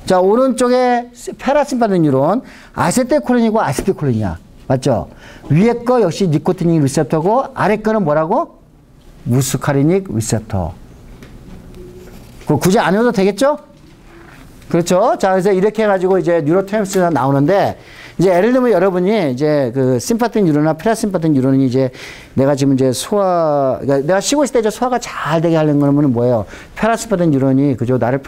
자, 오른쪽에 페라심파틱 뉴런, 아세틸콜린이고 아세틸콜린이야. 맞죠? 위에 거 역시 니코틴 리셉터고, 아래 거는 뭐라고? 무스카리닉 리셉터. 굳이 안 해도 되겠죠? 그렇죠? 자, 그래서 이렇게 해가지고 이제 뉴로트랜스미터가 나오는데, 이제 예를 들면 여러분이 이제 그 심파틱 뉴런이나 패라심파틱 뉴런이 이제 내가 지금 이제 그러니까 내가 쉬고 있을 때 이제 소화가 잘 되게 하려는 거는 뭐예요? 패라심파틱 뉴런이 그죠? 나를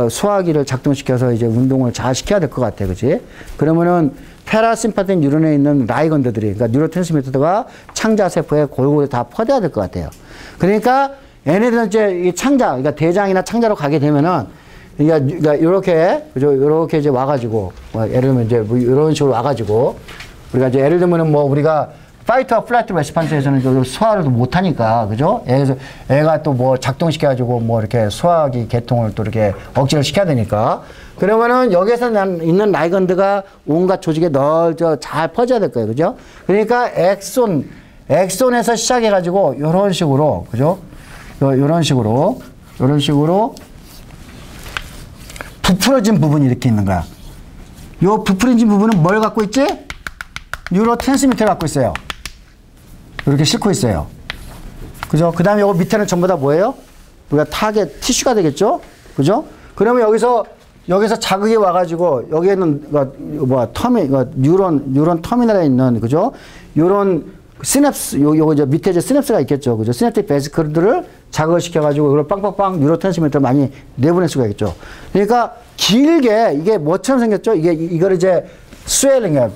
소화기를 작동시켜서 이제 운동을 잘 시켜야 될 것 같아. 그지? 그러면은 패라심파틱 뉴런에 있는 라이건드들이, 그러니까 뉴로트랜스미터가 창자세포에 골고루 다 퍼져야 될 것 같아요. 그러니까 얘네들은 이제 이 창자, 그러니까 대장이나 창자로 가게 되면은 그러니까 요렇게, 그죠? 요렇게 이제 와가지고, 예를 들면 이제 뭐 이런 식으로 와가지고, 우리가 이제 예를 들면은 뭐 우리가 파이트와 플라이트 레스판스에서는 소화를 못하니까, 그죠? 애가 또 뭐 작동시켜가지고 뭐 이렇게 소화기 개통을 또 이렇게 억제를 시켜야 되니까. 그러면은 여기에서 있는 라이건드가 온갖 조직에 널져 잘 퍼져야 될 거예요. 그죠? 그러니까 엑손에서 시작해가지고 요런 식으로, 그죠? 요런 식으로 부풀어진 부분이 이렇게 있는 거야. 요 부풀어진 부분은 뭘 갖고 있지? 뉴로트랜스미터를 갖고 있어요. 이렇게 싣고 있어요. 그죠? 그 다음에 요거 밑에는 전부 다 뭐예요? 우리가 타겟 티슈가 되겠죠? 그죠? 그러면 여기서 자극이 와가지고, 여기에는, 뉴런 터미널에 있는, 그죠? 요런 시냅스, 요거 이제 밑에 이제 시냅스가 있겠죠. 그죠? 시냅틱 베시클들을 자극을 시켜가지고, 이걸 빵빵빵 뉴로트랜스미터를 많이 내보낼 수가 있겠죠. 그러니까 길게, 이게 뭐처럼 생겼죠? 이걸 이제 스웰링이야.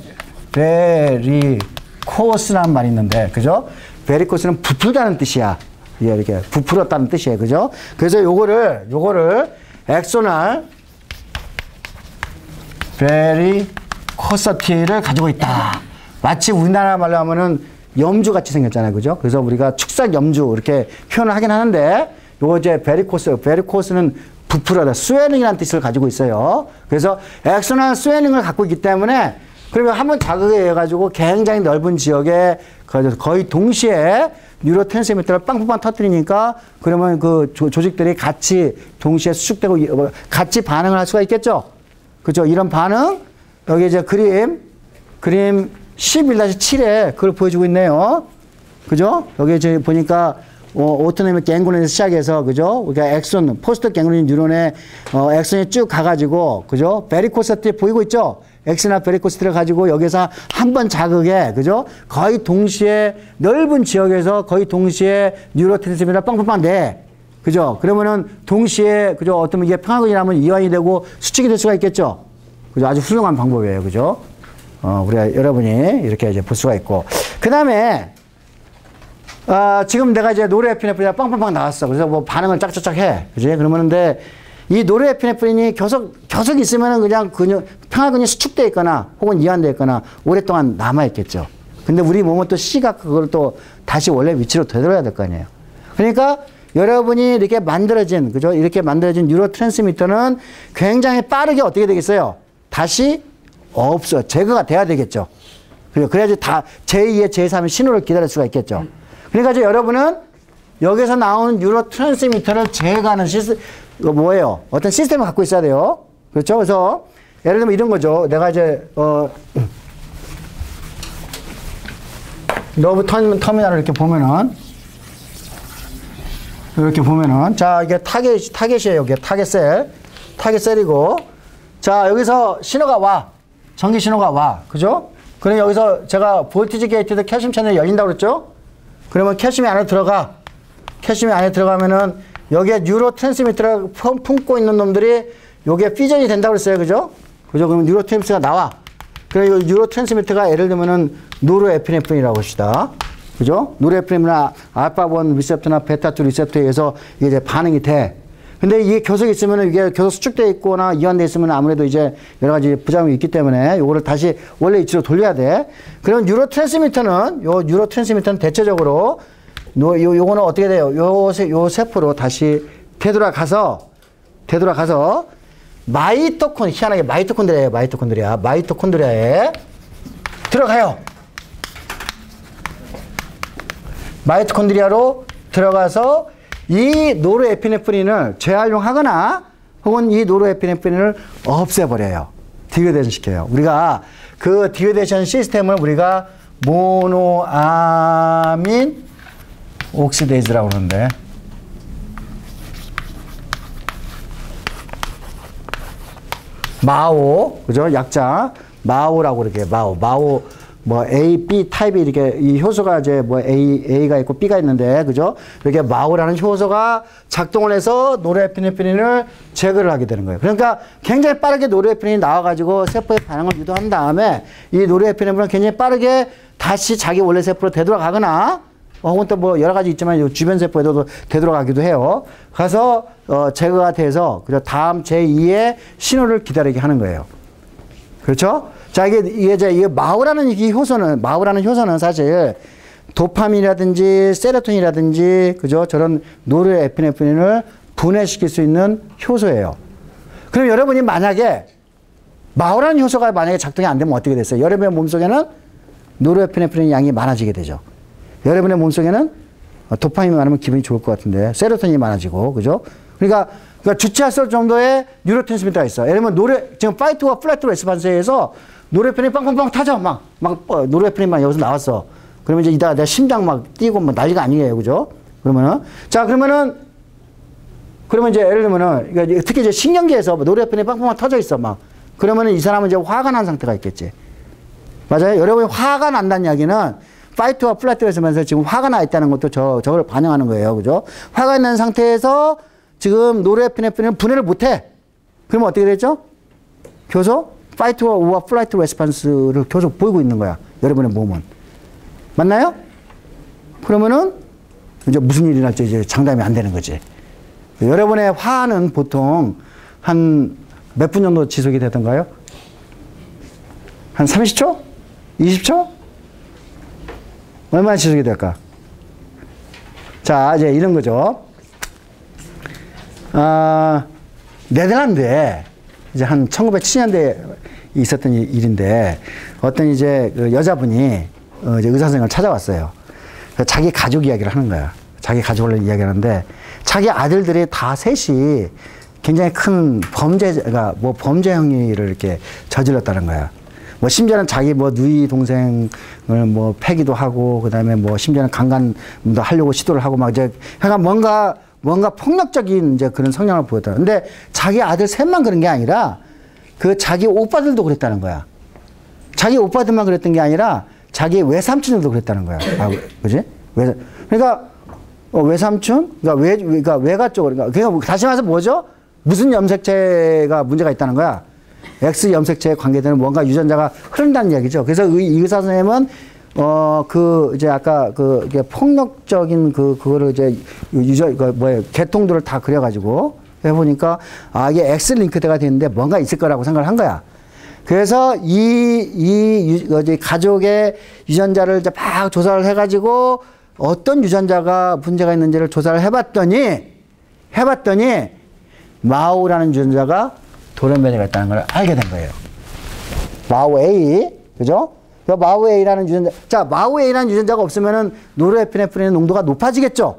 베리코스라는 말이 있는데, 그죠? 베리코스는 부풀다는 뜻이야. 이렇게 부풀었다는 뜻이에요. 그죠? 그래서 요거를 엑소날 베리코서티를 가지고 있다. 마치 우리나라 말로 하면은 염주 같이 생겼잖아요. 그죠? 그래서 우리가 축삭 염주 이렇게 표현을 하긴 하는데, 요거 이제 베리코스는 부풀어다, 스웨링이라는 뜻을 가지고 있어요. 그래서 엑소날 스웨링을 갖고 있기 때문에, 그러면 한번 자극에 해가지고 굉장히 넓은 지역에 거의 동시에 뉴로트랜스미터를 빵빵빵 터뜨리니까, 그러면 그 조직들이 같이 동시에 수축되고 같이 반응을 할 수가 있겠죠? 그죠? 이런 반응, 여기 이제 그림 11-7에 그걸 보여주고 있네요. 그죠? 여기 이제 보니까, 오토노믹 갱글론에서 시작해서, 그죠? 그러니까 엑손, 포스트 갱글론 뉴런에, 엑손이 쭉 가가지고, 그죠? 베리코스티 보이고 있죠? 엑스나 베리코스티를 가지고 여기서 한 번 자극에, 그죠? 거의 동시에, 넓은 지역에서 거의 동시에 뉴로트랜스미터를 빵빵빵 내. 그죠? 그러면은 동시에, 그죠? 어떤 이게 평화근이라면 이완이 되고 수축이 될 수가 있겠죠? 그죠? 아주 훌륭한 방법이에요. 그죠? 우리가 여러분이 이렇게 이제 볼 수가 있고. 그 다음에, 지금 내가 이제 노르에피네프린이 빵빵빵 나왔어. 그래서 뭐 반응을 짝짝짝 해. 그지? 그러면은데, 이 노르에피네프린이 계속 있으면은 그냥 평화근이 수축되어 있거나 혹은 이완되어 있거나 오랫동안 남아있겠죠. 근데 우리 몸은 또 시각 그걸 또 다시 원래 위치로 되돌아야 될 거 아니에요. 그러니까 여러분이 이렇게 만들어진, 그죠? 이렇게 만들어진 뉴로트랜스미터는 굉장히 빠르게 어떻게 되겠어요? 다시 제거가 돼야 되겠죠. 그래야지 다 제2의 제3의 신호를 기다릴 수가 있겠죠. 그러니까 이제 여러분은 여기서 나오는 뉴로트랜스미터를 제거하는 뭐예요? 어떤 시스템을 갖고 있어야 돼요. 그렇죠? 그래서 예를 들면 이런 거죠. 내가 이제 너브 터미널을 이렇게 보면은 자, 이게 타겟이에요. 이게 타겟셀이고, 자, 여기서 신호가 와. 전기 신호가 와. 그죠? 그럼 여기서 제가 볼티지 게이트도 캐시움 채널이 열린다고 그랬죠? 그러면 캐시움이 안에 들어가. 캐시움이 안에 들어가면은 여기에 뉴로트랜스미터를 품고 있는 놈들이 요게 피전이 된다고 그랬어요. 그죠? 그러면 뉴로트랜스미터가 나와. 그래서 이 뉴로트랜스미터가 예를 들면은 노르에피네프린이라고 합시다. 그죠? 노르에피네프린이나 알파1 리셉터나 베타2 리셉터에 의해서 이게 이제 반응이 돼. 근데 이게 계속 있으면은 이게 계속 수축되어 있거나 이완되어 있으면 아무래도 이제 여러 가지 부작용이 있기 때문에 요거를 다시 원래 위치로 돌려야 돼. 그럼 뉴로트랜스미터는 대체적으로 요거는 어떻게 돼요? 요 세포로 다시 되돌아가서 희한하게 마이토콘드리아에 들어가요. 마이토콘드리아로 들어가서 이 노르에피네프린을 재활용하거나 혹은 이 노르에피네프린을 없애버려요. 디그레데이션 시켜요. 우리가 그 디그레데이션 시스템을 우리가 모노아민 옥시데이즈라고 그러는데, 마오, 그죠? 약자 마오라고 그렇게 마오 뭐 A, B 타입이 이렇게 이 효소가 이제 뭐 A가 있고 B가 있는데, 그죠? 이렇게 마오라는 효소가 작동을 해서 노르에피네프린을 제거를 하게 되는 거예요. 그러니까 굉장히 빠르게 노르에피네프린이 나와가지고 세포의 반응을 유도한 다음에 이 노르에피네프린은 굉장히 빠르게 다시 자기 원래 세포로 되돌아가거나 혹은 또 뭐 여러 가지 있지만 주변 세포에도 되돌아가기도 해요. 가서 제거가 돼서 그죠? 다음 제2의 신호를 기다리게 하는 거예요. 그렇죠? 자, 이게 마오라는 이 효소는 사실 도파민이라든지 세로토닌이라든지, 그죠? 저런 노르에피네프린을 분해시킬 수 있는 효소예요. 그럼 여러분이 만약에 마오라는 효소가 만약에 작동이 안 되면 어떻게 됐어요? 여러분의 몸속에는 노르에피네프린 양이 많아지게 되죠. 여러분의 몸속에는 도파민이 많으면 기분이 좋을 것 같은데 세로토닌이 많아지고, 그죠? 그러니까 주체할 수 없을 정도의 뉴로트랜스미터가 있어. 예를 들면 지금 파이트와 플라이트 레스판스에서 노르에피네프린이 빵빵빵 타죠. 막 노르에피네프린만 여기서 나왔어. 그러면 이제 이따가 내 심장 막 뛰고 막 난리가 아니에요. 그죠? 그러면 이제 예를 들면은, 그러니까 특히 이제 신경계에서 노르에피네프린이 빵빵빵 터져 있어. 막. 그러면은 이 사람은 이제 화가 난 상태가 있겠지. 맞아요? 여러분이 화가 난다는 이야기는 파이트와 플라이트에서 지금 화가 나 있다는 것도 저걸 반영하는 거예요. 그죠? 화가 있는 상태에서 지금 노르에피네프린을 분해를 못 해. 그러면 어떻게 되죠? 교소 파이트와 플라이트 레스판스를 계속 보이고 있는 거야. 여러분의 몸은. 맞나요? 그러면은 이제 무슨 일이 날지 이제 장담이 안 되는 거지. 여러분의 화는 보통 한 몇 분 정도 지속이 되던가요? 한 30초? 20초? 얼마나 지속이 될까? 자, 이제 이런 거죠. 네덜란드에 이제 한 1970년대에 있었던 일인데, 어떤 이제 그 여자분이 이제 의사 선생님을 찾아왔어요. 자기 가족 이야기를 하는 거야. 자기 가족을 이야기하는데, 자기 아들들이 다 셋이 굉장히 큰 범죄 행위를 이렇게 저질렀다는 거야. 뭐 심지어는 자기 뭐 누이 동생을 뭐 패기도 하고, 그다음에 뭐 심지어는 강간도 하려고 시도를 하고 막 이제 약간 뭔가 폭력적인 이제 그런 성향을 보였다. 근데 자기 아들 셋만 그런 게 아니라 그 자기 오빠들도 그랬다는 거야. 자기 오빠들만 그랬던 게 아니라 자기 외삼촌들도 그랬다는 거야. 그지? 그러니까 외삼촌, 그러니까 외가 쪽으로, 그러니까 다시 말해서 뭐죠? 무슨 염색체가 문제가 있다는 거야. X 염색체에 관계되는 뭔가 유전자가 흐른다는 얘기죠. 그래서 이 의사 선생님은 이제 아까 이게 폭력적인 그거를 이제 계통들을 다 그려가지고 해보니까 이게 X 링크대가 되는데 뭔가 있을 거라고 생각을 한 거야. 그래서 가족의 유전자를 이제 막 조사를 해가지고 어떤 유전자가 문제가 있는지를 조사를 해봤더니 마오라는 유전자가 돌연변이가 있다는 걸 알게 된 거예요. 마오-A, 그죠? 마오-A라는 유전자. 자, 마오-A라는 유전자가 없으면은 노르에피네프린의 농도가 높아지겠죠?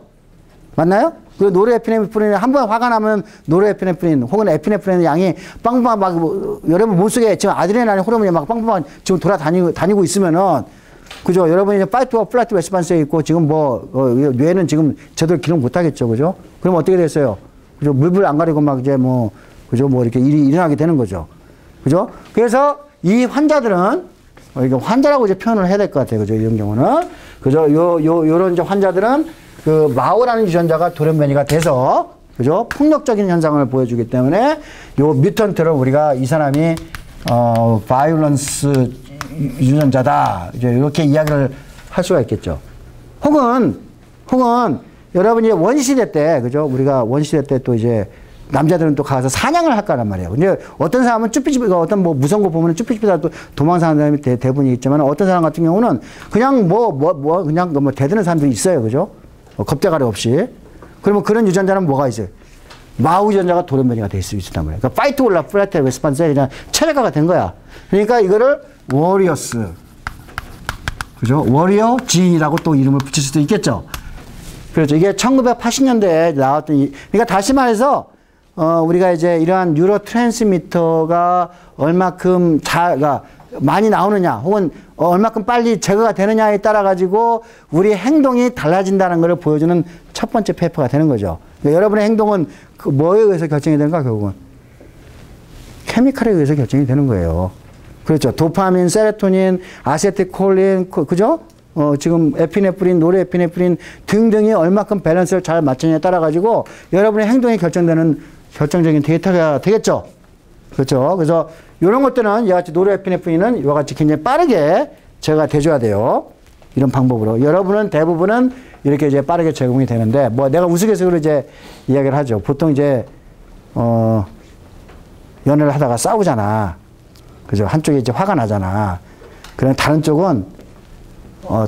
맞나요? 그 노르에피네프린이 한번 화가 나면 노르에피네프린 혹은 에피네프린의 양이 빵빵 여러분 몸속에 지금 아드레날린 호르몬이 막 빵빵 지금 돌아다니고 있으면은, 그죠? 여러분이 파이트와 플라이트 레스판스에 있고 지금 뇌는 지금 제대로 기능 못 하겠죠? 그죠? 그럼 어떻게 됐어요? 그죠? 물불 안 가리고 막 이제 그죠? 이렇게 일이 일어나게 되는 거죠. 그죠? 그래서 이 환자들은, 이거 환자라고 이제 표현을 해야 될 것 같아요. 그죠? 이런 경우는. 그죠? 요런 이제 환자들은 그 마오라는 유전자가 돌연변이가 돼서, 그죠? 폭력적인 현상을 보여주기 때문에 요 뮤턴트를 우리가 이 사람이, 바이올런스 유전자다. 이제 이렇게 이야기를 할 수가 있겠죠. 혹은 여러분이 원시대 때, 그죠? 우리가 원시대 때 또 이제 남자들은 또 가서 사냥을 할 거란 말이에요. 근데 어떤 사람은 어떤 무서운 거 보면 쭈삐쭈삐다 또 도망사는 사람이 대부분이 있지만, 어떤 사람 같은 경우는 그냥 그냥 대드는 사람들이 있어요. 그죠? 겁대가리 없이. 그러면 그런 유전자는 뭐가 있어요? 마오 유전자가 돌연변이가 될 수 있단 말이에요. 그러니까 파이트 올라 플라이트 레스판스에 그냥 체력화가 된 거야. 그러니까 이거를 워리어스, 그죠? 워리어 진이라고 또 이름을 붙일 수도 있겠죠. 그렇죠. 이게 1980년대에 나왔던 그러니까 다시 말해서 우리가 이제 이러한 뉴로 트랜스미터가 얼마큼 많이 나오느냐, 혹은 얼마큼 빨리 제거가 되느냐에 따라 가지고 우리 행동이 달라진다는 것을 보여주는 첫 번째 페이퍼가 되는 거죠. 그러니까 여러분의 행동은 뭐에 의해서 결정이 되는가, 결국은? 케미칼에 의해서 결정이 되는 거예요. 그렇죠. 도파민, 세로토닌, 아세틸콜린, 그죠? 지금 에피네프린, 노르에피네프린 등등이 얼마큼 밸런스를 잘 맞추느냐에 따라 가지고 여러분의 행동이 결정되는 결정적인 데이터가 되겠죠. 그렇죠. 그래서 이런 것들은 이와 같이 노르에피네프린은 이와 같이 굉장히 빠르게 제거가 돼줘야 돼요. 이런 방법으로. 여러분은 대부분은 이렇게 이제 빠르게 제공이 되는데, 뭐 내가 우스갯소리로 이제 이야기를 하죠. 보통 이제, 연애를 하다가 싸우잖아. 그죠? 한쪽이 이제 화가 나잖아. 그럼 다른 쪽은,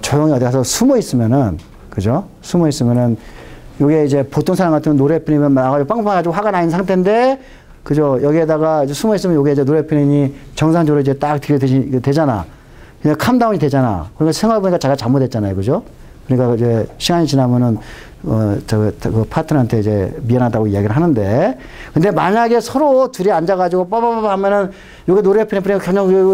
조용히 어디 가서 숨어 있으면은, 그죠? 숨어 있으면은, 요게 이제 보통 사람 같으면 노르에피네프린 나가지고 빵빵해가지고 화가 나 있는 상태인데, 그죠? 여기에다가 이제 숨어 있으면 요게 이제 노르에피네프린이 정상적으로 이제 딱 되잖아. 그냥 캄다운이 되잖아. 그러니까 생각해보니까 자기가 잘못했잖아요. 그죠? 그러니까 이제 시간이 지나면은, 그 파트너한테 이제 미안하다고 이야기를 하는데, 근데 만약에 서로 둘이 앉아가지고 빠바바바 하면은 요게 노르에피네프린이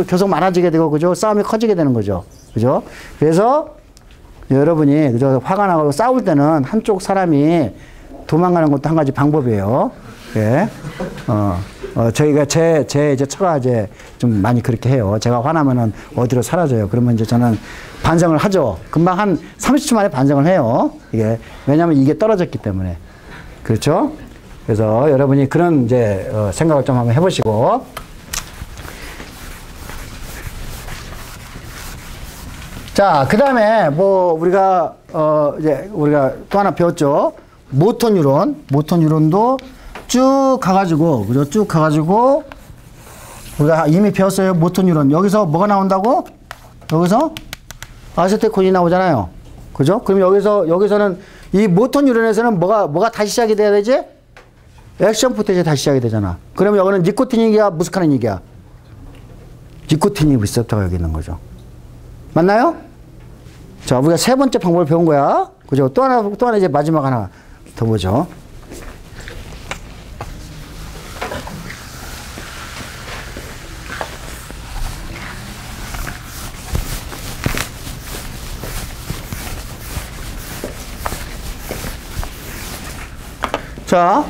계속 많아지게 되고, 그죠? 싸움이 커지게 되는 거죠. 그죠? 그래서 여러분이, 그죠? 화가 나고 싸울 때는 한쪽 사람이 도망가는 것도 한 가지 방법이에요. 예. 저희가 제 이제 처가 이제 좀 많이 그렇게 해요. 제가 화나면은 어디로 사라져요. 그러면 이제 저는 반성을 하죠. 금방 한 30초 만에 반성을 해요. 이게, 왜냐면 이게 떨어졌기 때문에. 그렇죠? 그래서 여러분이 그런 이제, 생각을 좀 한번 해보시고. 자, 그 다음에 뭐, 우리가, 이제 우리가 또 하나 배웠죠. 모토뉴론도 쭉 가가지고, 그죠? 쭉 가가지고, 우리가 이미 배웠어요. 모토뉴론. 여기서 뭐가 나온다고? 여기서 아세틸콜린이 나오잖아요. 그죠? 그럼 여기서는 이 모토뉴론에서는 뭐가 다시 시작이 돼야 되지? 액션 포텐셜이 다시 시작이 되잖아. 그러면 여기는 니코티닉이야, 무스카린이야? 니코티닉 리셉터가 여기 있는 거죠. 맞나요? 자, 우리가 세 번째 방법을 배운 거야. 그죠? 또 하나 이제 마지막 하나 더 보죠. 자,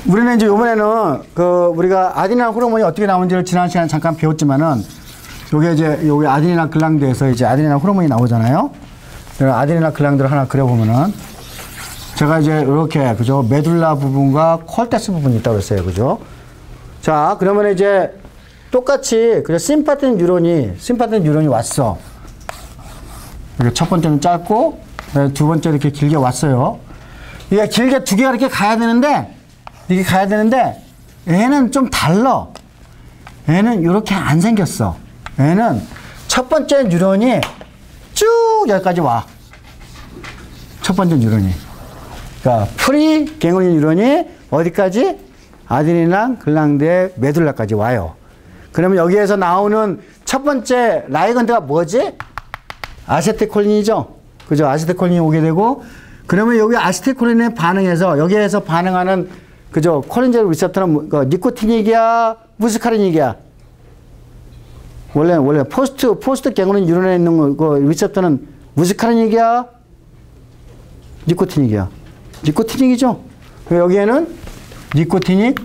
우리는 이제 이번에는 우리가 아데니나 호르몬이 어떻게 나오는지를 지난 시간에 잠깐 배웠지만은, 요게 아데니나 글랑드에서 이제 아데니나 호르몬이 나오잖아요. 아데니나 글랑드를 하나 그려보면은, 제가 이제 이렇게, 그죠? 메둘라 부분과 콜테스 부분이 있다고 그랬어요. 그죠? 자, 그러면 이제 똑같이, 그죠? 심파틴 뉴런이 왔어. 이렇게 첫 번째는 짧고, 두 번째 이렇게 길게 왔어요. 이게 길게 두 개가 이렇게 가야 되는데, 얘는 좀 달라. 얘는 이렇게 안 생겼어. 얘는 첫 번째 뉴런이 쭉 여기까지 와. 첫 번째 뉴런이. 그러니까 프리 갱글리온 뉴런이 어디까지? 아데니나 글랑드의 메둘라까지 와요. 그러면 여기에서 나오는 첫 번째 라이건드가 뭐지? 아세틸콜린이죠. 그죠? 아세틸콜린이 오게 되고, 그러면 여기 아세틸콜린에 반응해서 여기에서 반응하는, 그죠? 콜린제 리셉터는 니코티닉이야, 무스카린이야? 원래 포스트 갱글리온 뉴런에 있는 리셉터는 무스카린이야, 니코티닉이야? 니코티닉이죠. 여기에는 니코티닉,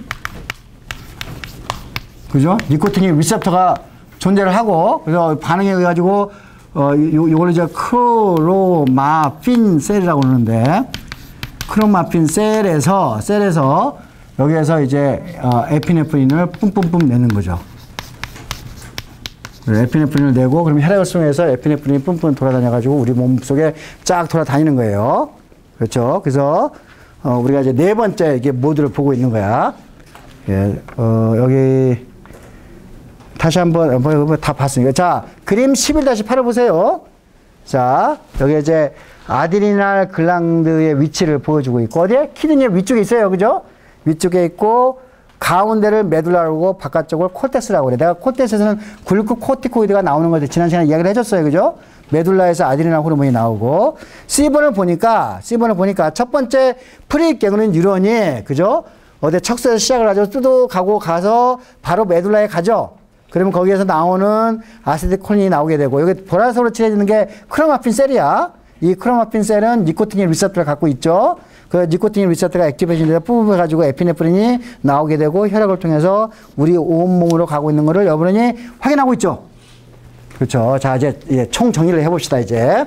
그죠? 니코티닉 리셉터가 존재를 하고, 그래서 반응해 가지고 요걸 이제 크로마핀 셀이라고 그러는데, 크로마핀 셀에서 여기에서 이제 에피네프린을 뿜뿜뿜 내는 거죠. 에피네프린을 내고, 그러면 혈액순환에서 에피네프린이 뿜뿜 돌아다녀가지고 우리 몸 속에 쫙 돌아다니는 거예요. 그렇죠? 그래서 우리가 이제 네 번째 이게 모드를 보고 있는 거야. 예, 여기 다시 한번 다 봤으니까. 자, 그림 11-8을 보세요. 자, 여기 이제 아데니날 글랑드의 위치를 보여주고 있고, 어디에? 키드니의 위쪽에 있어요. 그죠? 위쪽에 있고, 가운데를 메둘라라고 바깥쪽을 콜테스라고 그래. 내가 콜테스에서는 글루코코티코이드가 나오는 것을 지난 시간에 이야기를 해줬어요. 그죠? 메둘라에서 아데니날 호르몬이 나오고, C번을 보니까 첫 번째 프리갱글리온 뉴런이, 그죠? 어디 척수에서 시작을 하죠. 뚜둑하고 가서 바로 메둘라에 가죠. 그러면 거기에서 나오는 아세틸콜린이 나오게 되고, 여기 보라색으로 칠해지는 게 크로마핀 셀이야. 이 크로마핀 셀은 니코틴의 리셉터를 갖고 있죠. 그 니코틴 리셉터가 액티베이션 돼서 뿜뿜해가지고 에피네프린이 나오게 되고 혈액을 통해서 우리 온몸으로 가고 있는 거를 여러분이 확인하고 있죠. 그렇죠. 자, 이제 총 정리를 해봅시다, 이제.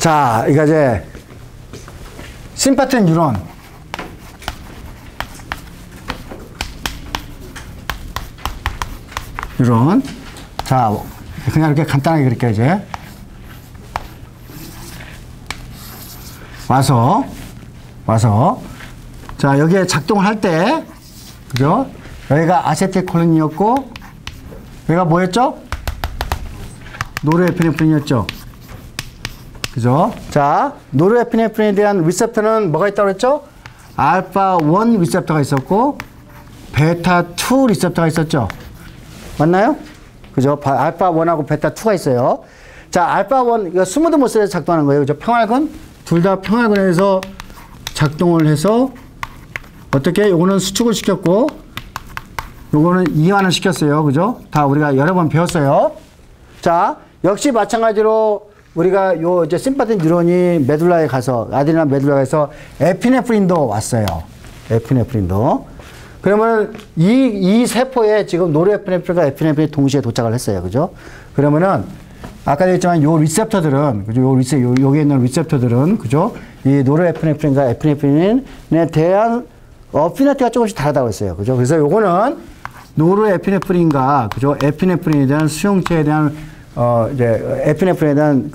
자, 이거 이제 심파틱 뉴런. 뉴런. 자, 그냥 이렇게 간단하게 그릴게요, 이제. 와서. 자, 여기에 작동을 할 때, 그죠? 여기가 아세틸콜린이었고, 여기가 뭐였죠? 노르에피네프린이었죠. 그죠? 자, 노르에피네프린에 대한 리셉터는 뭐가 있다고 그랬죠? 알파-1 리셉터가 있었고, 베타-2 리셉터가 있었죠. 맞나요? 그죠? 알파-1하고 베타-2가 있어요. 자, 알파-1, 이거 스무드 모스에서 작동하는 거예요. 그죠? 평활근? 둘 다 평활근에서 작동을 해서, 어떻게? 요거는 수축을 시켰고, 요거는 이완을 시켰어요. 그죠? 다 우리가 여러 번 배웠어요. 자, 역시 마찬가지로 우리가 요 이제 심파틱 뉴런이 메둘라에 가서, 아드레날 메둘라에 가서 에피네프린도 왔어요. 에피네프린도. 그러면은 이 세포에 지금 노르에피네프린과 에피네프린이 동시에 도착을 했어요. 그죠? 그러면은 아까도 했지만 요 리셉터들은, 그죠? 여기에 있는 리셉터들은, 그죠? 이 노르에피네프린과 에피네프린에 대한 어피니티가 조금씩 다르다고 했어요. 그죠? 그래서 요거는 노르에피네프린과, 그죠? 에피네프린에 대한 수용체에 대한 이제 에피네프린에 대한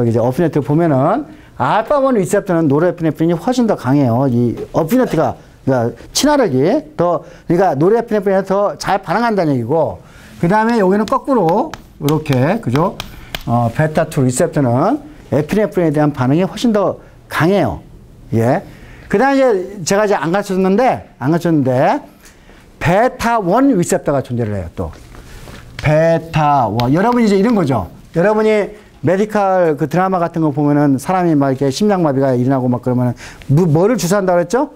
이제 어피니티를 보면은 알파-1 리셉터는 노르에피네프린이 훨씬 더 강해요. 이 어피니티가, 그러니까 친화력이 더, 그러니까 노르에피네프린이 더 잘 반응한다는 얘기고, 그 다음에 여기는 거꾸로 이렇게, 그죠? 베타-2 리셉터는 에피네프린에 대한 반응이 훨씬 더 강해요. 예. 그 다음에 이제 제가 이제 안 가르쳤는데 베타-1 리셉터가 존재를 해요, 또. 베타-1. 여러분이 이제 이런 거죠. 여러분이 메디컬 그 드라마 같은 거 보면은 사람이 막 이렇게 심장마비가 일어나고 막 그러면은 뭐를 주사한다고 그랬죠?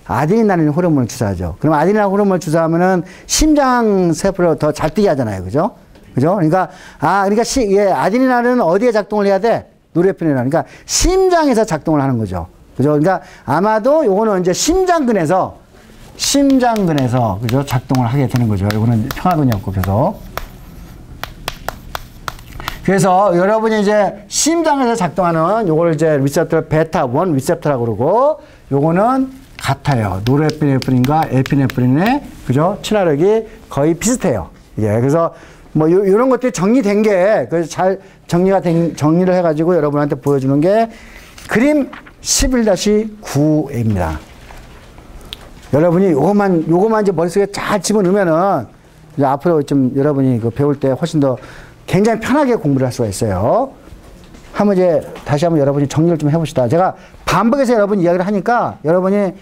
아드레날린 호르몬을 주사하죠. 그럼 아드레날린 호르몬을 주사하면은 심장 세포를 더 잘 뛰게 하잖아요. 그죠? 그죠? 그러니까, 아드레날린은 어디에 작동을 해야 돼? 노르에피네프린. 그러니까 심장에서 작동을 하는 거죠. 그죠? 그러니까 아마도 요거는 이제 심장근에서, 그죠? 작동을 하게 되는 거죠. 요거는 평화근이었고, 그래서 여러분이 이제 심장에서 작동하는 요걸 이제 리셉터 베타-1 리셉터라고 그러고, 요거는 같아요. 노르에피네프린과 에피네프린의, 그죠? 친화력이 거의 비슷해요. 예. 그래서 뭐 요런 것들이 정리된 게, 그래서 잘 정리를 해가지고 여러분한테 보여주는 게 그림 11-9입니다. 여러분이 요거만 이제 머릿속에 잘 집어넣으면은 이제 앞으로 좀 여러분이 배울 때 훨씬 더 굉장히 편하게 공부를 할 수가 있어요. 한번 이제 다시 한번 여러분이 정리를 좀 해봅시다. 제가 반복해서 여러분 이야기를 하니까 여러분이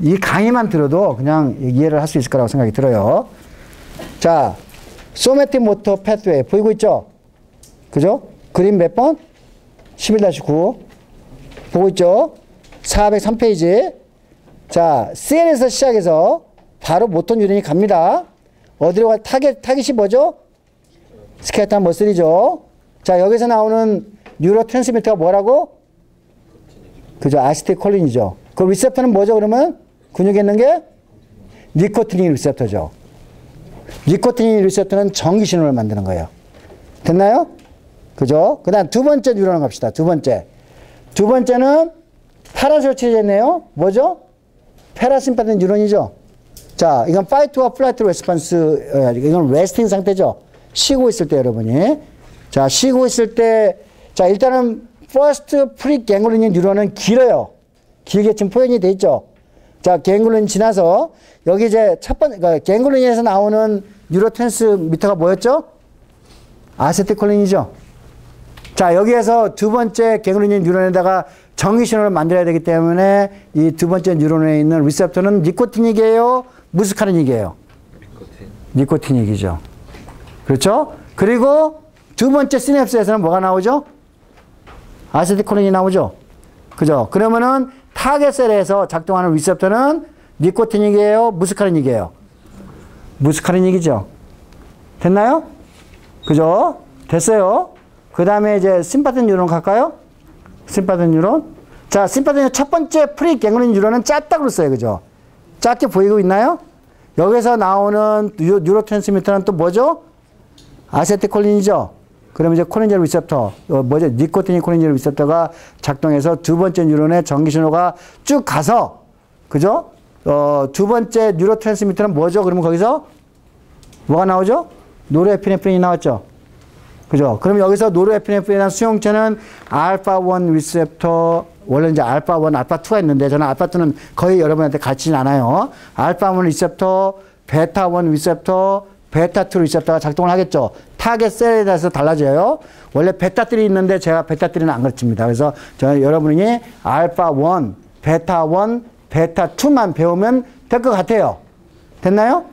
이 강의만 들어도 그냥 이해를 할 수 있을 거라고 생각이 들어요. 자, 소매틱 모터 패스웨이 보이고 있죠? 그죠? 그림 몇 번? 11-9 보고 있죠? 403페이지. 자, CN에서 시작해서 바로 모터 뉴런이 갑니다. 어디로 갈 타깃이 뭐죠? 스켈레톤 머슬이죠. 자, 여기서 나오는 뉴로 트랜스미터가 뭐라고? 그죠? 아세틸콜린이죠. 그 리셉터는 뭐죠, 그러면? 근육에 있는 게? 니코틴 리셉터죠. 니코틴 리셉터는 전기 신호를 만드는 거예요. 됐나요? 그죠? 그 다음 두 번째 뉴런 갑시다. 두 번째는 파라솔치에 있네요. 뭐죠? 페라심파틱 뉴런이죠. 자, 이건 파이트와 플라이트 레스폰스, 이건 레스팅 상태죠. 쉬고 있을 때 여러분이. 자, 쉬고 있을 때, 자, 일단은 퍼스트 프리 갱글린 뉴런은 길어요. 길게 지금 표현이 돼 있죠. 자, 갱글린 지나서 여기 이제 첫 번째, 그러니까 갱글린에서 나오는 뉴로트랜스미터가 뭐였죠? 아세틸콜린이죠. 자, 여기에서 두 번째 갱글린 뉴런에다가 전기 신호를 만들어야 되기 때문에 이 두 번째 뉴런에 있는 리셉터는 니코티닉이에요? 무스카린이에요? 니코티닉이죠. 그렇죠? 그리고 두 번째 시냅스에서는 뭐가 나오죠? 아세틸콜린이 나오죠. 그죠? 그러면은 타겟셀에서 작동하는 리셉터는 니코틴이게요? 무스카린이게요? 무스카린이죠. 됐나요? 그죠? 됐어요. 그 다음에 이제 심파틴 뉴런 갈까요? 심파틴 뉴런. 자, 심파틴 첫 번째 프리갱글린 뉴런은 짧다고 그랬어요. 그죠? 짧게 보이고 있나요? 여기서 나오는 뉴로트랜스미터는 또 뭐죠? 아세틸콜린이죠. 그러면 이제 콜린제로 리셉터, 뭐죠? 니코틴 콜린제로 리셉터가 작동해서 두 번째 뉴런의 전기 신호가 쭉 가서, 그죠? 두 번째 뉴로트랜스미터는 뭐죠? 그러면 거기서 뭐가 나오죠? 노르에피네프린이 나왔죠. 그죠? 그럼 여기서 노르에피네프린이라는 수용체는 알파1 리셉터, 원래 이제 알파1, 알파2가 있는데 저는 알파2는 거의 여러분한테 가르치진 않아요. 알파1 리셉터, 베타1 리셉터, 베타2 리셉터가 작동을 하겠죠. 타겟 셀에 따라서 달라져요. 원래 베타3 있는데 제가 베타3는 안 가르칩니다. 그래서 저는 여러분이 알파1, 베타1, 베타2만 배우면 될 것 같아요. 됐나요?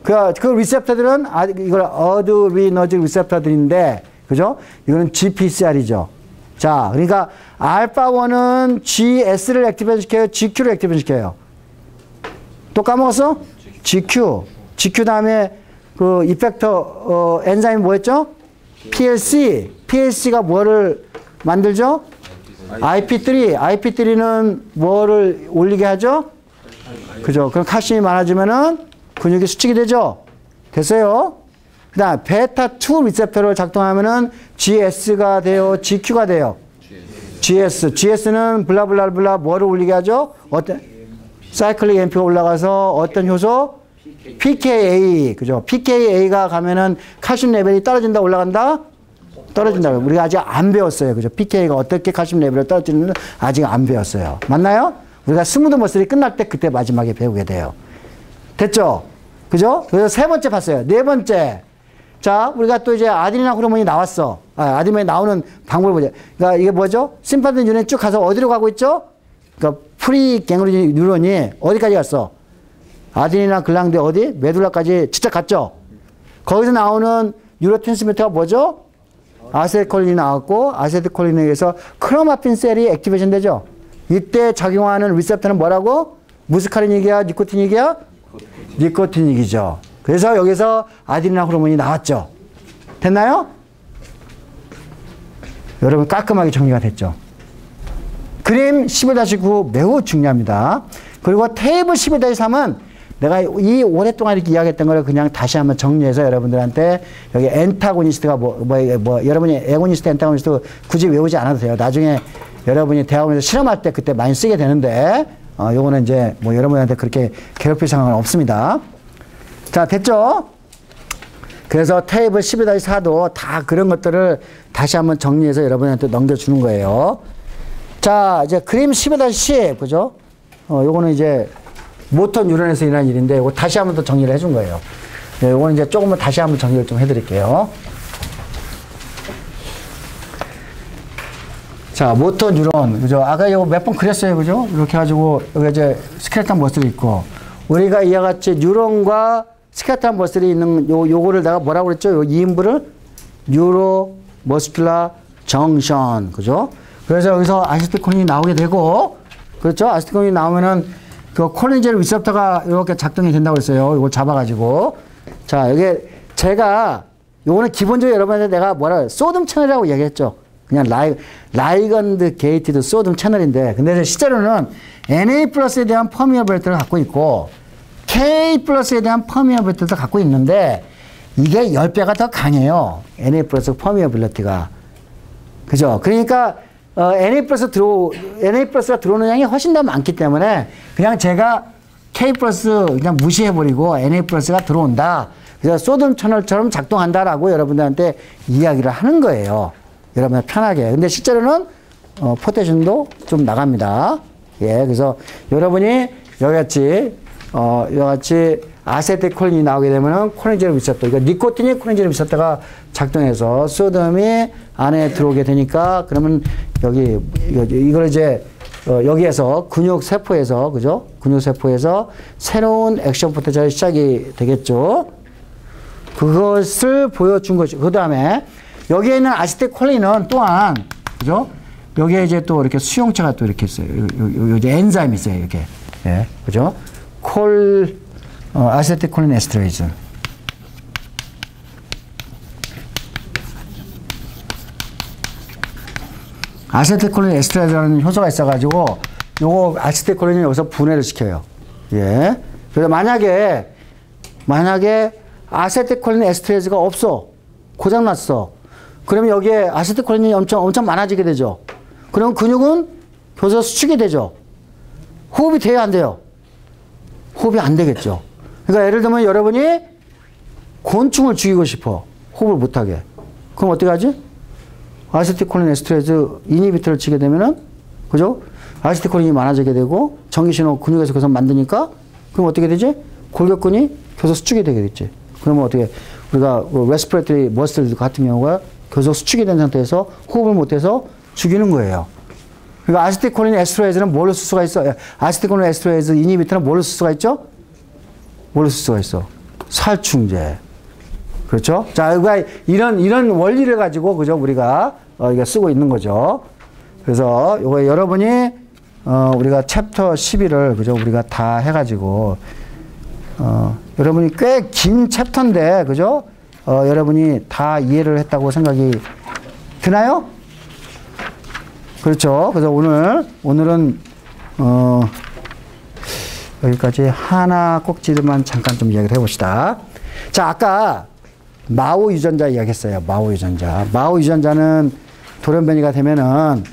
그 리셉터들은 이걸 어드리너지 리셉터들인데, 그죠? 이거는 GPCR이죠. 자, 그러니까 알파1은 GS를 액티베이션 시켜요? GQ를 액티베이션 시켜요? 또 까먹었어? GQ. GQ 다음에 그 이펙터 엔자임이 뭐였죠? PLC. PLC가 뭐를 만들죠? IP3. IP3는 뭐를 올리게 하죠? 그죠? 그럼 칼슘이 많아지면은 근육이 수축이 되죠? 됐어요? 그 다음 베타2 리셉터를 작동하면은 GS가 돼요? GQ가 돼요? GS. GS는 블라블라블라 뭐를 올리게 하죠? 어떤 사이클릭 AMP가 올라가서 어떤 효소? pKa. 그죠? pKa가 가면은 칼슘 레벨이 떨어진다, 올라간다? 떨어진다. 우리가 아직 안 배웠어요. 그죠? pKa가 어떻게 칼슘 레벨을 떨어지는지 아직 안 배웠어요. 맞나요? 우리가 스무드 머슬이 끝날 때 그때 마지막에 배우게 돼요. 됐죠? 그죠? 그래서 세 번째 봤어요. 네 번째. 자, 우리가 또 이제 아드리날 호르몬이 나왔어. 아드리날이 나오는 방법을 보자. 그러니까 이게 뭐죠? 심파틴 뉴런이 쭉 가서 어디로 가고 있죠? 그러니까 프리갱글린 뉴런이 어디까지 갔어? 아드리날 글랑드 어디? 메둘라까지 진짜 갔죠? 거기서 나오는 뉴로트랜스미터가 뭐죠? 아세틸콜린이 나왔고, 아세틸콜린에 의해서 크로마틴 셀이 액티베이션 되죠? 이때 작용하는 리셉터는 뭐라고? 무스카린이기야? 니코틴이기야? 니코틴이기죠. 그래서 여기서 아드리날 호르몬이 나왔죠. 됐나요? 여러분 깔끔하게 정리가 됐죠. 그림 11-9 매우 중요합니다. 그리고 테이블 11-3은 내가 이 오랫동안 이렇게 이야기했던 걸 그냥 다시 한번 정리해서 여러분들한테 여기 엔타고니스트가 여러분이 에고니스트, 엔타고니스트 굳이 외우지 않아도 돼요. 나중에 여러분이 대학원에서 실험할 때 그때 많이 쓰게 되는데 요거는 이제 뭐 여러분한테 그렇게 괴롭힐 상황은 없습니다. 자, 됐죠? 그래서 테이블 12-4도 다 그런 것들을 다시 한번 정리해서 여러분한테 넘겨주는 거예요. 자, 이제 그림 12-10, 그죠? 요거는 이제 모터 뉴런에서 일어난 일인데, 이거 다시 한번 더 정리를 해준 거예요. 네, 요거는 이제 조금만 다시 한번 정리를 좀 해드릴게요. 자, 모터 뉴런, 그죠? 아까 이거 몇 번 그렸어요, 그죠? 이렇게 해가지고, 여기 이제 스켈레톤 머슬이 있고, 우리가 이와 같이 뉴런과 스켈레톤 머슬이 있는 요거를 내가 뭐라고 그랬죠? 요 2인분을 뉴로 머스큘라 정션, 그죠? 그래서 여기서 아세틸콜린이 나오게 되고, 그렇죠? 아세틸콜린이 나오면은 그 콜린제 리셉터가 이렇게 작동이 된다고 했어요. 이걸 잡아가지고. 자, 여기 제가 요거는 기본적으로 여러분한테 내가 소듐 채널이라고 얘기했죠. 그냥 라이건드 게이티드 소듐 채널인데, 근데 실제로는 Na 플러스에 대한 퍼미어빌리티를 갖고 있고, K 플러스에 대한 퍼미어빌리티도 갖고 있는데, 이게 10배가 더 강해요. Na 플러스 퍼미어빌리티가. 그죠? 그러니까, Na 플러스가 들어오는 양이 훨씬 더 많기 때문에, 그냥 제가 K 플러스 그냥 무시해버리고 Na 플러스가 들어온다. 그래서 소듐 채널처럼 작동한다라고 여러분들한테 이야기를 하는 거예요. 여러분 편하게. 근데 실제로는 포테슘도 좀 나갑니다. 예, 그래서 여러분이 여기같이 아세틸콜린이 나오게 되면은 콜린제 리셉터, 이거 니코틴이 콜린제 리셉터가 작동해서 소듐이 안에 들어오게 되니까, 그러면 이걸 이제 여기에서 근육세포에서, 그죠? 근육세포에서 새로운 액션 포텐셜이 시작이 되겠죠. 그것을 보여준 거죠. 그 다음에 여기에 있는 아세틸콜린은 또한, 그죠? 여기에 이제 또 이렇게 수용체가 또 이렇게 있어요. 요 엔자임이 있어요. 이렇게. 예. 그죠? 아세틸콜린 에스트레이즈. 아세틸콜린 에스트레이즈라는 효소가 있어가지고 요거 아세틸콜린을 여기서 분해를 시켜요. 예. 그래서 만약에 아세틸콜린 에스트레이즈가 없어. 고장났어. 그러면 여기에 아세틸콜린이 엄청 많아지게 되죠. 그럼 근육은 교서 수축이 되죠. 호흡이 돼야 안 돼요? 호흡이 안 되겠죠. 그러니까 예를 들면 여러분이 곤충을 죽이고 싶어. 호흡을 못하게. 그럼 어떻게 하지? 아세틸콜린 에스트레이즈 이니비터를 치게 되면은, 그죠? 아세틸콜린이 많아지게 되고, 전기신호 근육에서 그것을 만드니까, 그럼 어떻게 되지? 골격근이 교서 수축이 되게 됐지. 그러면 어떻게, 우리가 레스피레이터리 머슬 같은 경우가 교서 수축이 된 상태에서 호흡을 못해서 죽이는 거예요. 그러니까 아세틸콜린 에스트레이즈는 뭘로 쓸 수가 있어? 아세틸콜린 에스트레이즈 이니비터는 뭘로 쓸 수가 있죠? 뭘로 쓸 수가 있어? 살충제. 그렇죠? 자, 이런 원리를 가지고, 그죠? 우리가, 이게 쓰고 있는 거죠. 그래서, 요거 여러분이, 우리가 챕터 11을, 그죠? 우리가 다 해가지고, 여러분이 꽤 긴 챕터인데, 그죠? 여러분이 다 이해를 했다고 생각이 드나요? 그렇죠. 그래서 오늘은, 여기까지 하나 꼭지만 잠깐 좀 이야기를 해봅시다. 자, 아까 마오 유전자 이야기했어요. 마오 유전자. 마오 유전자는 돌연변이가 되면은,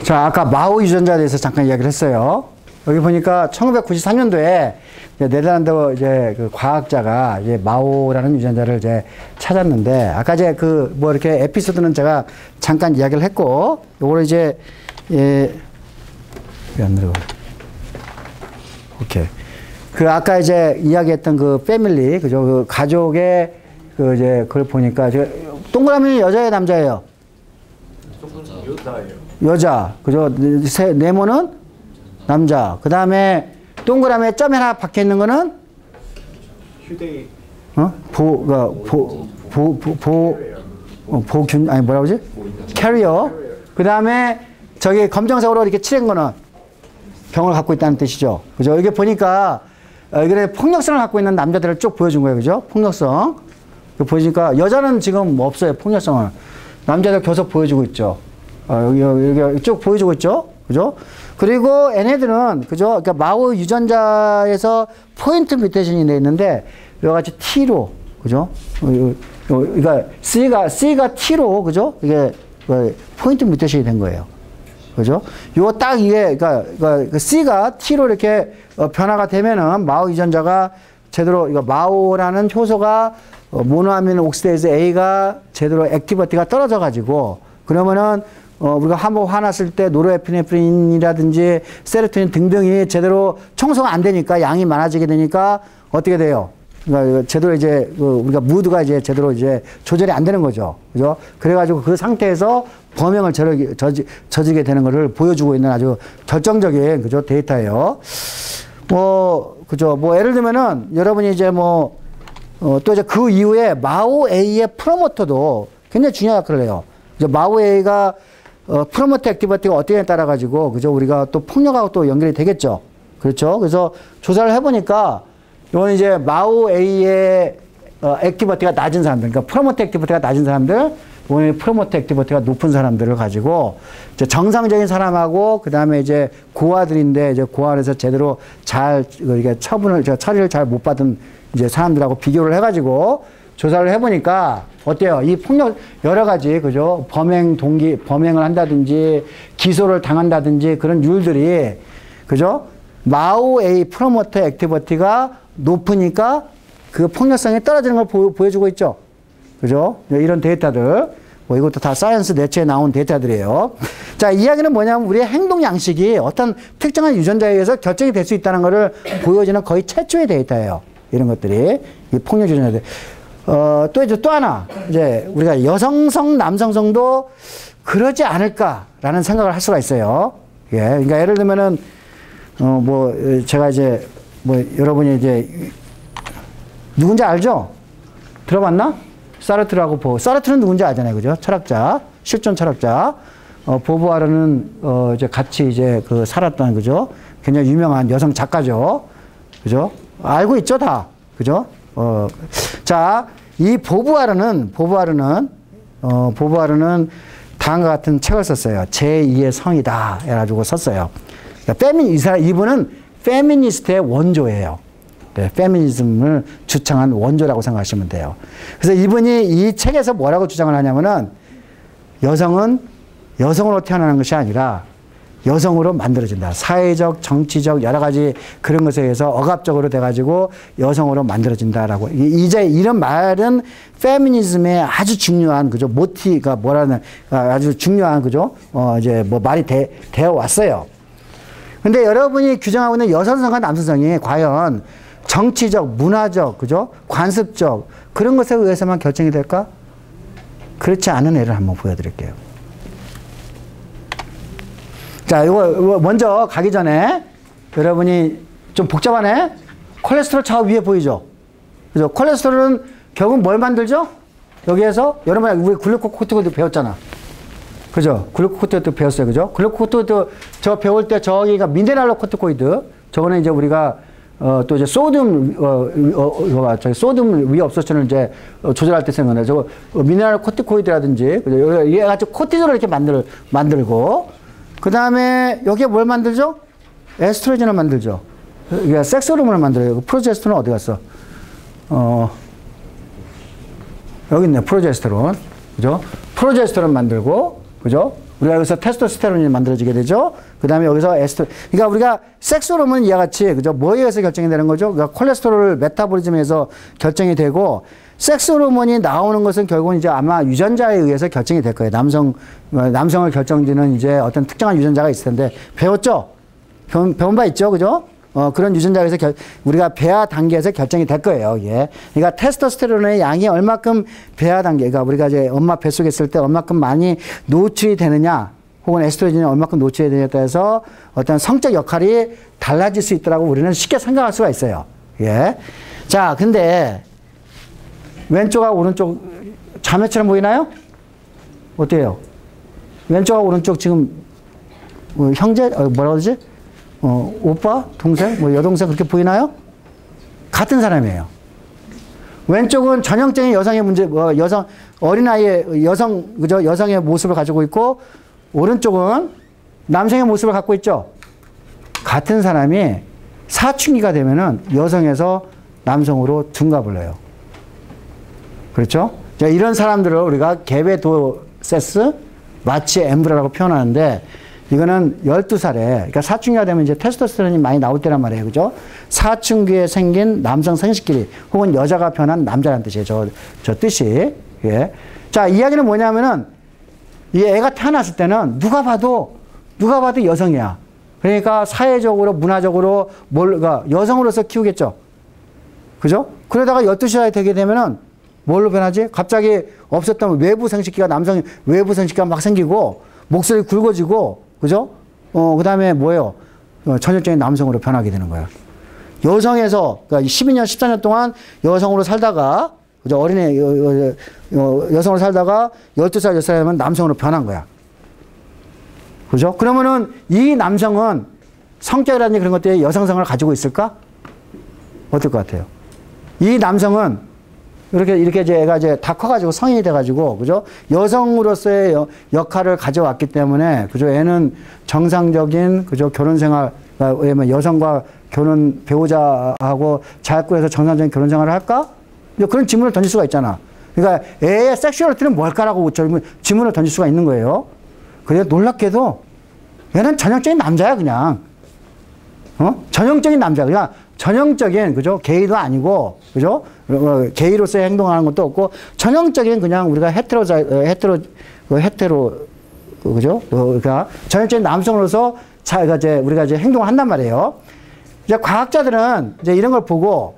자, 아까 마오 유전자에 대해서 잠깐 이야기를 했어요. 여기 보니까 1993년도에 네덜란드 이제 그 과학자가 이제 마오라는 유전자를 이제 찾았는데, 아까 이제 이렇게 에피소드는 제가 잠깐 이야기를 했고, 요거를 이제, 왜 안 들어가? 오케이. 아까 이제 이야기했던 그 패밀리, 그죠? 그 가족의 이제 그걸 보니까, 동그라미는 여자예요, 남자예요? 여자예요. 여자. 그죠? 네모는 남자. 그 다음에 동그라미에 점 하나 박혀 있는 거는? 휴대기. 아니, 뭐라고 그러지? 캐리어. 그 다음에 저기 검정색으로 이렇게 칠한 거는 병을 갖고 있다는 뜻이죠. 그죠? 여기 보니까, 이게 폭력성을 갖고 있는 남자들을 쭉 보여준 거예요. 그죠? 폭력성. 보니까 여자는 지금 없어요. 폭력성을. 남자들 계속 보여주고 있죠. 여기 쭉 보여주고 있죠. 그죠? 그리고 얘네들은, 그죠? 그러니까 마오 유전자에서 포인트 뮤테이션이 돼 있는데, 여기 같이 T로, 그죠? 그러니까 C가 T로, 그죠? 이게 포인트 뮤테이션이 된 거예요. 그죠? 요거 딱 이게, 그러니까 C가 T로 이렇게 변화가 되면은 마오 유전자가 제대로, 이거 마오라는 효소가 모노아미노 옥시데이즈 A가 제대로 액티비티가 떨어져 가지고, 그러면은 우리가 한번 화났을 때 노르에피네프린이라든지 세로토닌 등등이 제대로 청소가 안 되니까, 양이 많아지게 되니까 어떻게 돼요? 그러니까 제대로 이제 우리가 무드가 이제 제대로 이제 조절이 안 되는 거죠. 그죠? 그래가지고 그 상태에서 범행을 저지게 되는 것을 보여주고 있는 아주 결정적인, 그죠? 데이터예요. 그죠? 예를 들면은 여러분이 이제 또 이제 그 이후에 마오 A의 프로모터도 굉장히 중요한 역할을 해요. 이제 마오 A가 프로모터 액티비티가 어떻게 따라 가지고, 그죠? 우리가 또 폭력하고 또 연결이 되겠죠. 그렇죠? 그래서 조사를 해보니까, 이건 이제 마오 A의 액티비티가 낮은 사람들, 그러니까 프로모터 액티비티가 낮은 사람들, 본인의 프로모터 액티비티가 높은 사람들을 가지고 이제 정상적인 사람하고 그 다음에 이제 고아들인데 이제 고아에서 제대로 잘 이게 처리를 잘 못 받은 이제 사람들하고 비교를 해가지고 조사를 해보니까 어때요? 이 폭력 여러 가지 그죠? 범행을 한다든지 기소를 당한다든지 그런 율들이 그죠? 마오 A 프로모터 액티비티가 높으니까 그 폭력성이 떨어지는 걸 보여주고 있죠. 그죠? 이런 데이터들. 뭐 이것도 다 사이언스 내체에 나온 데이터들이에요. 자, 이야기는 뭐냐면 우리의 행동 양식이 어떤 특정한 유전자에 의해서 결정이 될 수 있다는 것을 보여주는 거의 최초의 데이터예요. 이런 것들이. 이 폭력 유전자들. 또 하나. 이제 우리가 여성성, 남성성도 그러지 않을까라는 생각을 할 수가 있어요. 예. 그러니까 예를 들면은, 제가 이제, 여러분이 이제, 누군지 알죠? 들어봤나? 사르트르하고 사르트르는 누군지 알잖아요. 그죠? 철학자. 실존 철학자. 보부아르는, 이제 같이 이제 살았던, 그죠? 굉장히 유명한 여성 작가죠. 그죠? 알고 있죠, 다. 그죠? 자, 이 보부아르는 다음과 같은 책을 썼어요. 제2의 성이다. 해가지고 썼어요. 그러니까 이분은 페미니스트의 원조예요. 네, 페미니즘을 주창한 원조라고 생각하시면 돼요. 그래서 이분이 이 책에서 뭐라고 주장을 하냐면은 여성은 여성으로 태어나는 것이 아니라 여성으로 만들어진다. 사회적, 정치적 여러 가지 그런 것에 의해서 억압적으로 돼가지고 여성으로 만들어진다라고. 이제 이런 말은 페미니즘의 아주 중요한 그죠 모티가 뭐라는 아주 중요한 그죠 이제 말이 되어 왔어요. 근데 여러분이 규정하고 있는 여성성과 남성성이 과연 정치적, 문화적, 그죠? 관습적 그런 것에 의해서만 결정이 될까? 그렇지 않은 예를 한번 보여드릴게요. 자, 이거 먼저 가기 전에 여러분이 좀 복잡하네? 콜레스테롤 저 위에 보이죠? 그죠? 콜레스테롤은 결국 뭘 만들죠? 여기에서 여러분 우리 글루코코티코이드 배웠잖아. 그죠? 글루코코티코이드 배웠어요. 그죠? 글루코코티코이드 저 배울 때 저기가 미네랄로 코티코이드. 저거는 이제 우리가 또 이제 소듐 위업소천을 이제 조절할 때 쓰는 건데, 저거 미네랄 코티코이드라든지, 그죠? 얘가 코티졸을 이렇게 만들고, 그 다음에 여기에 뭘 만들죠? 에스트로겐을 만들죠. 이게 섹스 호르몬을 만들어요. 프로제스테론은 어디 갔어? 여기 있네, 프로제스테론. 그죠? 프로제스테론 만들고, 그죠? 우리가 여기서 테스토스테론이 만들어지게 되죠. 그 다음에 여기서 그러니까 우리가 섹스 호르몬은 이와 같이, 그죠? 뭐에 의해서 결정이 되는 거죠? 그러니까 콜레스테롤 메타보리즘에서 결정이 되고, 섹스 호르몬이 나오는 것은 결국은 이제 아마 유전자에 의해서 결정이 될 거예요. 남성을 결정짓는 이제 어떤 특정한 유전자가 있을 텐데, 배웠죠? 배운 바 있죠? 그죠? 그런 유전자에서 우리가 배아 단계에서 결정이 될 거예요. 예. 그러니까 테스토스테론의 양이 얼마큼 배아 단계, 그러니까 우리가 이제 엄마 뱃속에 있을 때 얼마큼 많이 노출이 되느냐, 혹은 에스트로겐이 얼마큼 노출이 되느냐에 따라서 어떤 성적 역할이 달라질 수 있더라고 우리는 쉽게 생각할 수가 있어요. 예. 자, 근데 왼쪽하고 오른쪽 자매처럼 보이나요? 어때요? 왼쪽하고 오른쪽 지금 형제, 뭐라고 그러지? 오빠? 동생? 여동생 그렇게 보이나요? 같은 사람이에요. 왼쪽은 전형적인 여성의 문제, 어린아이의 그죠? 여성의 모습을 가지고 있고, 오른쪽은 남성의 모습을 갖고 있죠? 같은 사람이 사춘기가 되면은 여성에서 남성으로 둔갑을 해요. 그렇죠? 이런 사람들을 우리가 게베도세스 마치 엠브라라고 표현하는데, 이거는 12살에, 그러니까 사춘기가 되면 이제 테스토스테론이 많이 나올 때란 말이에요. 그죠? 사춘기에 생긴 남성 생식기리, 혹은 여자가 변한 남자라는 뜻이에요. 저 뜻이. 예. 자, 이야기는 뭐냐면은, 이 애가 태어났을 때는 누가 봐도 여성이야. 그러니까 사회적으로, 문화적으로, 그러니까 여성으로서 키우겠죠. 그죠? 그러다가 12살이 되게 되면은, 뭘로 변하지? 갑자기 없었던 외부 생식기가 외부 생식기가 막 생기고, 목소리 굵어지고, 그죠? 그 다음에 뭐예요? 전형적인 남성으로 변하게 되는 거야. 여성에서, 그러니까 12년, 14년 동안 여성으로 살다가, 그죠? 어린애, 여성으로 살다가 12살, 10살 되면 남성으로 변한 거야. 그죠? 그러면은 이 남성은 성격이라든지 그런 것들이 여성성을 가지고 있을까? 어떨 것 같아요? 이 남성은 이렇게 이제 애가 이제 다 커가지고 성인이 돼가지고, 그죠? 여성으로서의 역할을 가져왔기 때문에, 그죠? 애는 정상적인, 그죠? 결혼 생활, 왜냐면 여성과 결혼, 배우자하고 잘 구해서 정상적인 결혼 생활을 할까? 그런 질문을 던질 수가 있잖아. 그러니까 애의 섹슈얼리티는 뭘까라고 질문을 던질 수가 있는 거예요. 그래, 놀랍게도 얘는 전형적인 남자야, 그냥. 전형적인 남자. 그냥 전형적인, 그죠? 게이도 아니고, 그죠? 게이로서의 행동하는 것도 없고, 전형적인 그냥 우리가 그죠? 그러니까 전형적인 남성으로서 우리가 이제 행동을 한단 말이에요. 이제 과학자들은 이제 이런 걸 보고,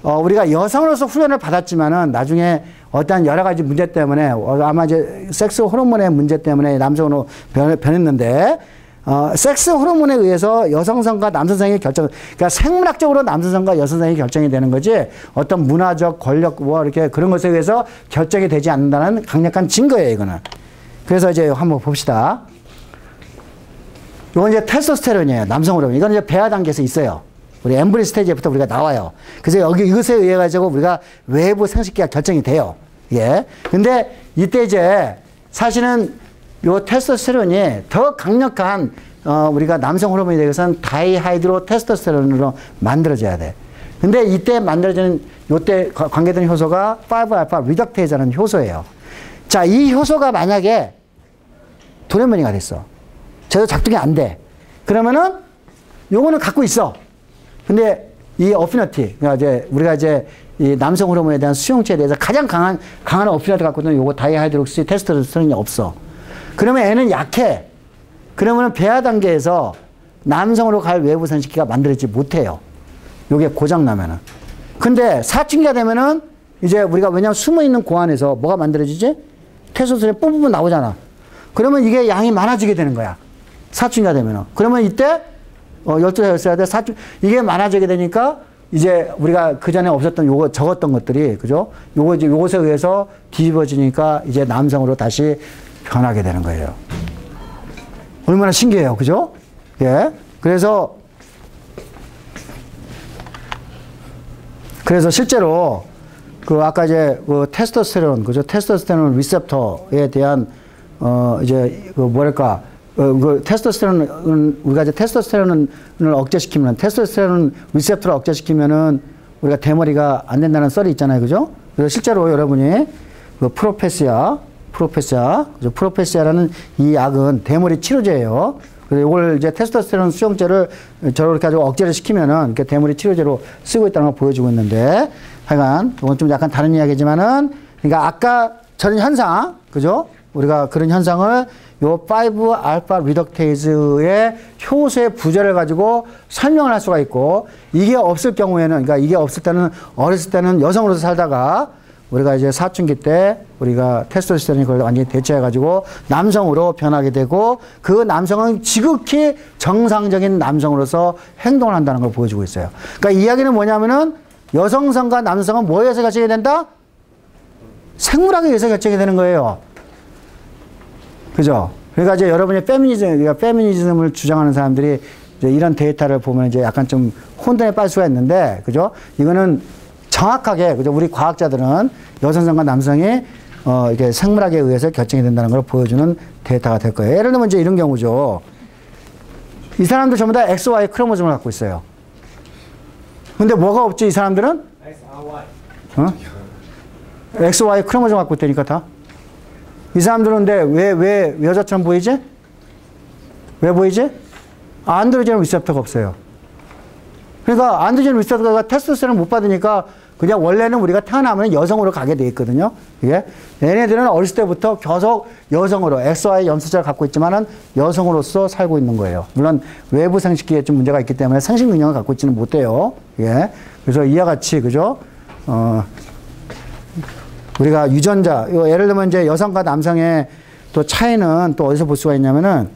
우리가 여성으로서 훈련을 받았지만은 나중에 어떠한 여러 가지 문제 때문에, 아마 이제 섹스 호르몬의 문제 때문에 남성으로 변했는데, 섹스 호르몬에 의해서 여성성과 남성성이 그러니까 생물학적으로 남성성과 여성성이 결정이 되는 거지, 어떤 문화적 권력, 이렇게 그런 것에 의해서 결정이 되지 않는다는 강력한 증거예요, 이거는. 그래서 이제 한번 봅시다. 이건 이제 테스토스테론이에요, 남성 호르몬. 이건 이제 배아 단계에서 있어요. 우리 엠브리오 스테이지부터 우리가 나와요. 그래서 이것에 의해 가지고 우리가 외부 생식기가 결정이 돼요. 예. 근데 이때 이제 사실은 요 테스토스테론이 더 강력한 우리가 남성 호르몬에 대해서는 다이하이드로 테스토스테론으로 만들어져야 돼. 근데 이때 만들어지는 요때 관계되는 효소가 5알파 리덕테이즈라는 효소예요. 자, 이 효소가 만약에 돌연변이가 됐어. 제대로 작동이 안 돼. 그러면은 요거는 갖고 있어. 근데 이 어피너티, 그러니까 우리가 이 남성 호르몬에 대한 수용체에 대해서 가장 강한 어피너티 갖고 있는 요거 다이하이드록시 테스토스테론이 없어. 그러면 애는 약해. 그러면 배아 단계에서 남성으로 갈 외부 생식기가 만들어지지 못해요. 요게 고장나면은. 근데 사춘기가 되면은 이제 우리가 왜냐면 숨어있는 고안에서 뭐가 만들어지지? 테스토스테론이 뿜뿜 나오잖아. 그러면 이게 양이 많아지게 되는 거야. 사춘기가 되면은. 그러면 이때 12살, 13살 때 이게 많아지게 되니까 이제 우리가 그 전에 없었던 적었던 것들이, 그죠? 요것에 의해서 뒤집어지니까 이제 남성으로 다시 변하게 되는 거예요. 얼마나 신기해요. 그죠? 예. 그래서 실제로 아까 이제 테스토스테론, 그죠? 테스토스테론 리셉터에 대한 테스토스테론은 우리가 이제 테스토스테론을 억제시키면, 테스토스테론 리셉터를 억제시키면은 우리가 대머리가 안 된다는 썰이 있잖아요. 그죠? 그래서 실제로 여러분이 프로페시아라는 이 약은 대머리 치료제예요. 그래서 이걸 이제 테스토스테론 수용제를 저렇게 가지고 억제를 시키면은 이렇게 대머리 치료제로 쓰고 있다는 걸 보여주고 있는데, 하여간 이건 좀 약간 다른 이야기지만은, 그러니까 아까 저런 현상, 그죠? 우리가 그런 현상을 요 5알파 리덕테이즈의 효소의 부재를 가지고 설명을 할 수가 있고, 이게 없을 경우에는, 그러니까 이게 없을 때는 어렸을 때는 여성으로서 살다가 우리가 이제 사춘기 때 우리가 테스토스테론이 그걸 완전히 대체해가지고 남성으로 변하게 되고, 그 남성은 지극히 정상적인 남성으로서 행동을 한다는 걸 보여주고 있어요. 그러니까 이 이야기는 뭐냐면은 여성성과 남성은 뭐에 의해서 결정이 된다? 생물학에 의해서 결정이 되는 거예요. 그죠? 그러니까 이제 여러분이 페미니즘을 주장하는 사람들이 이제 이런 데이터를 보면 이제 약간 좀 혼돈에 빠질 수가 있는데, 그죠? 이거는 정확하게, 그죠? 우리 과학자들은 여성성과 남성이 이게 생물학에 의해서 결정이 된다는 걸 보여주는 데이터가 될 거예요. 예를 들면 이제 이런 경우죠. 이 사람들 전부 다 XY 크로모즘을 갖고 있어요. 근데 뭐가 없지, 이 사람들은? XY 크로모즘 갖고 있다니까, 다. 이 사람들은 근데 왜 여자처럼 보이지? 왜 보이지? 안드로겐 리셉터가 없어요. 그러니까 안드로겐 리셉터가 테스토스테론을 못 받으니까 그냥 원래는 우리가 태어나면 여성으로 가게 돼 있거든요. 이게 얘네들은 어렸을 때부터 계속 여성으로 XY 염소자를 갖고 있지만은 여성으로서 살고 있는 거예요. 물론 외부 생식기에 좀 문제가 있기 때문에 생식 능력을 갖고 있지는 못해요. 예. 그래서 이와 같이, 그죠? 우리가 유전자, 예를 들면 이제 여성과 남성의 또 차이는 또 어디서 볼 수가 있냐면은,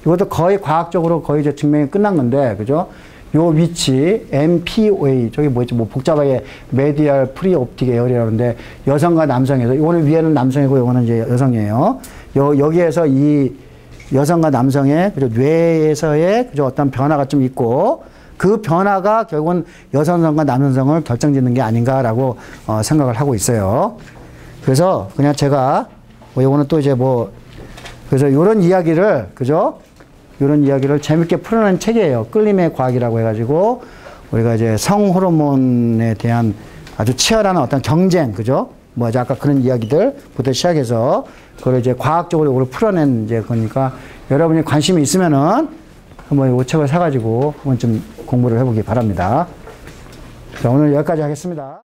이것도 거의 과학적으로 거의 이제 증명이 끝난 건데, 그죠? 요 위치, MPOA, 저기 뭐였지, 뭐 복잡하게 메디얼 프리옵틱 에어리라는데, 여성과 남성에서, 이거는 위에는 남성이고, 이거는 이제 여성이에요. 여기에서 이 여성과 남성의, 그죠? 뇌에서의, 그죠? 어떤 변화가 좀 있고, 그 변화가 결국은 여성성과 남성성을 결정짓는 게 아닌가라고 생각을 하고 있어요. 그래서 그냥 제가 요거는 또 이제 그래서 요런 이야기를, 그죠? 요런 이야기를 재밌게 풀어낸 책이에요. 끌림의 과학이라고 해가지고 우리가 이제 성 호르몬에 대한 아주 치열한 어떤 경쟁, 그죠? 아까 그런 이야기들부터 시작해서 그걸 이제 과학적으로 이걸 풀어낸 이제 거니까 여러분이 관심이 있으면은 한번 이 책을 사가지고 한번 좀 공부를 해보기 바랍니다. 자, 오늘 여기까지 하겠습니다.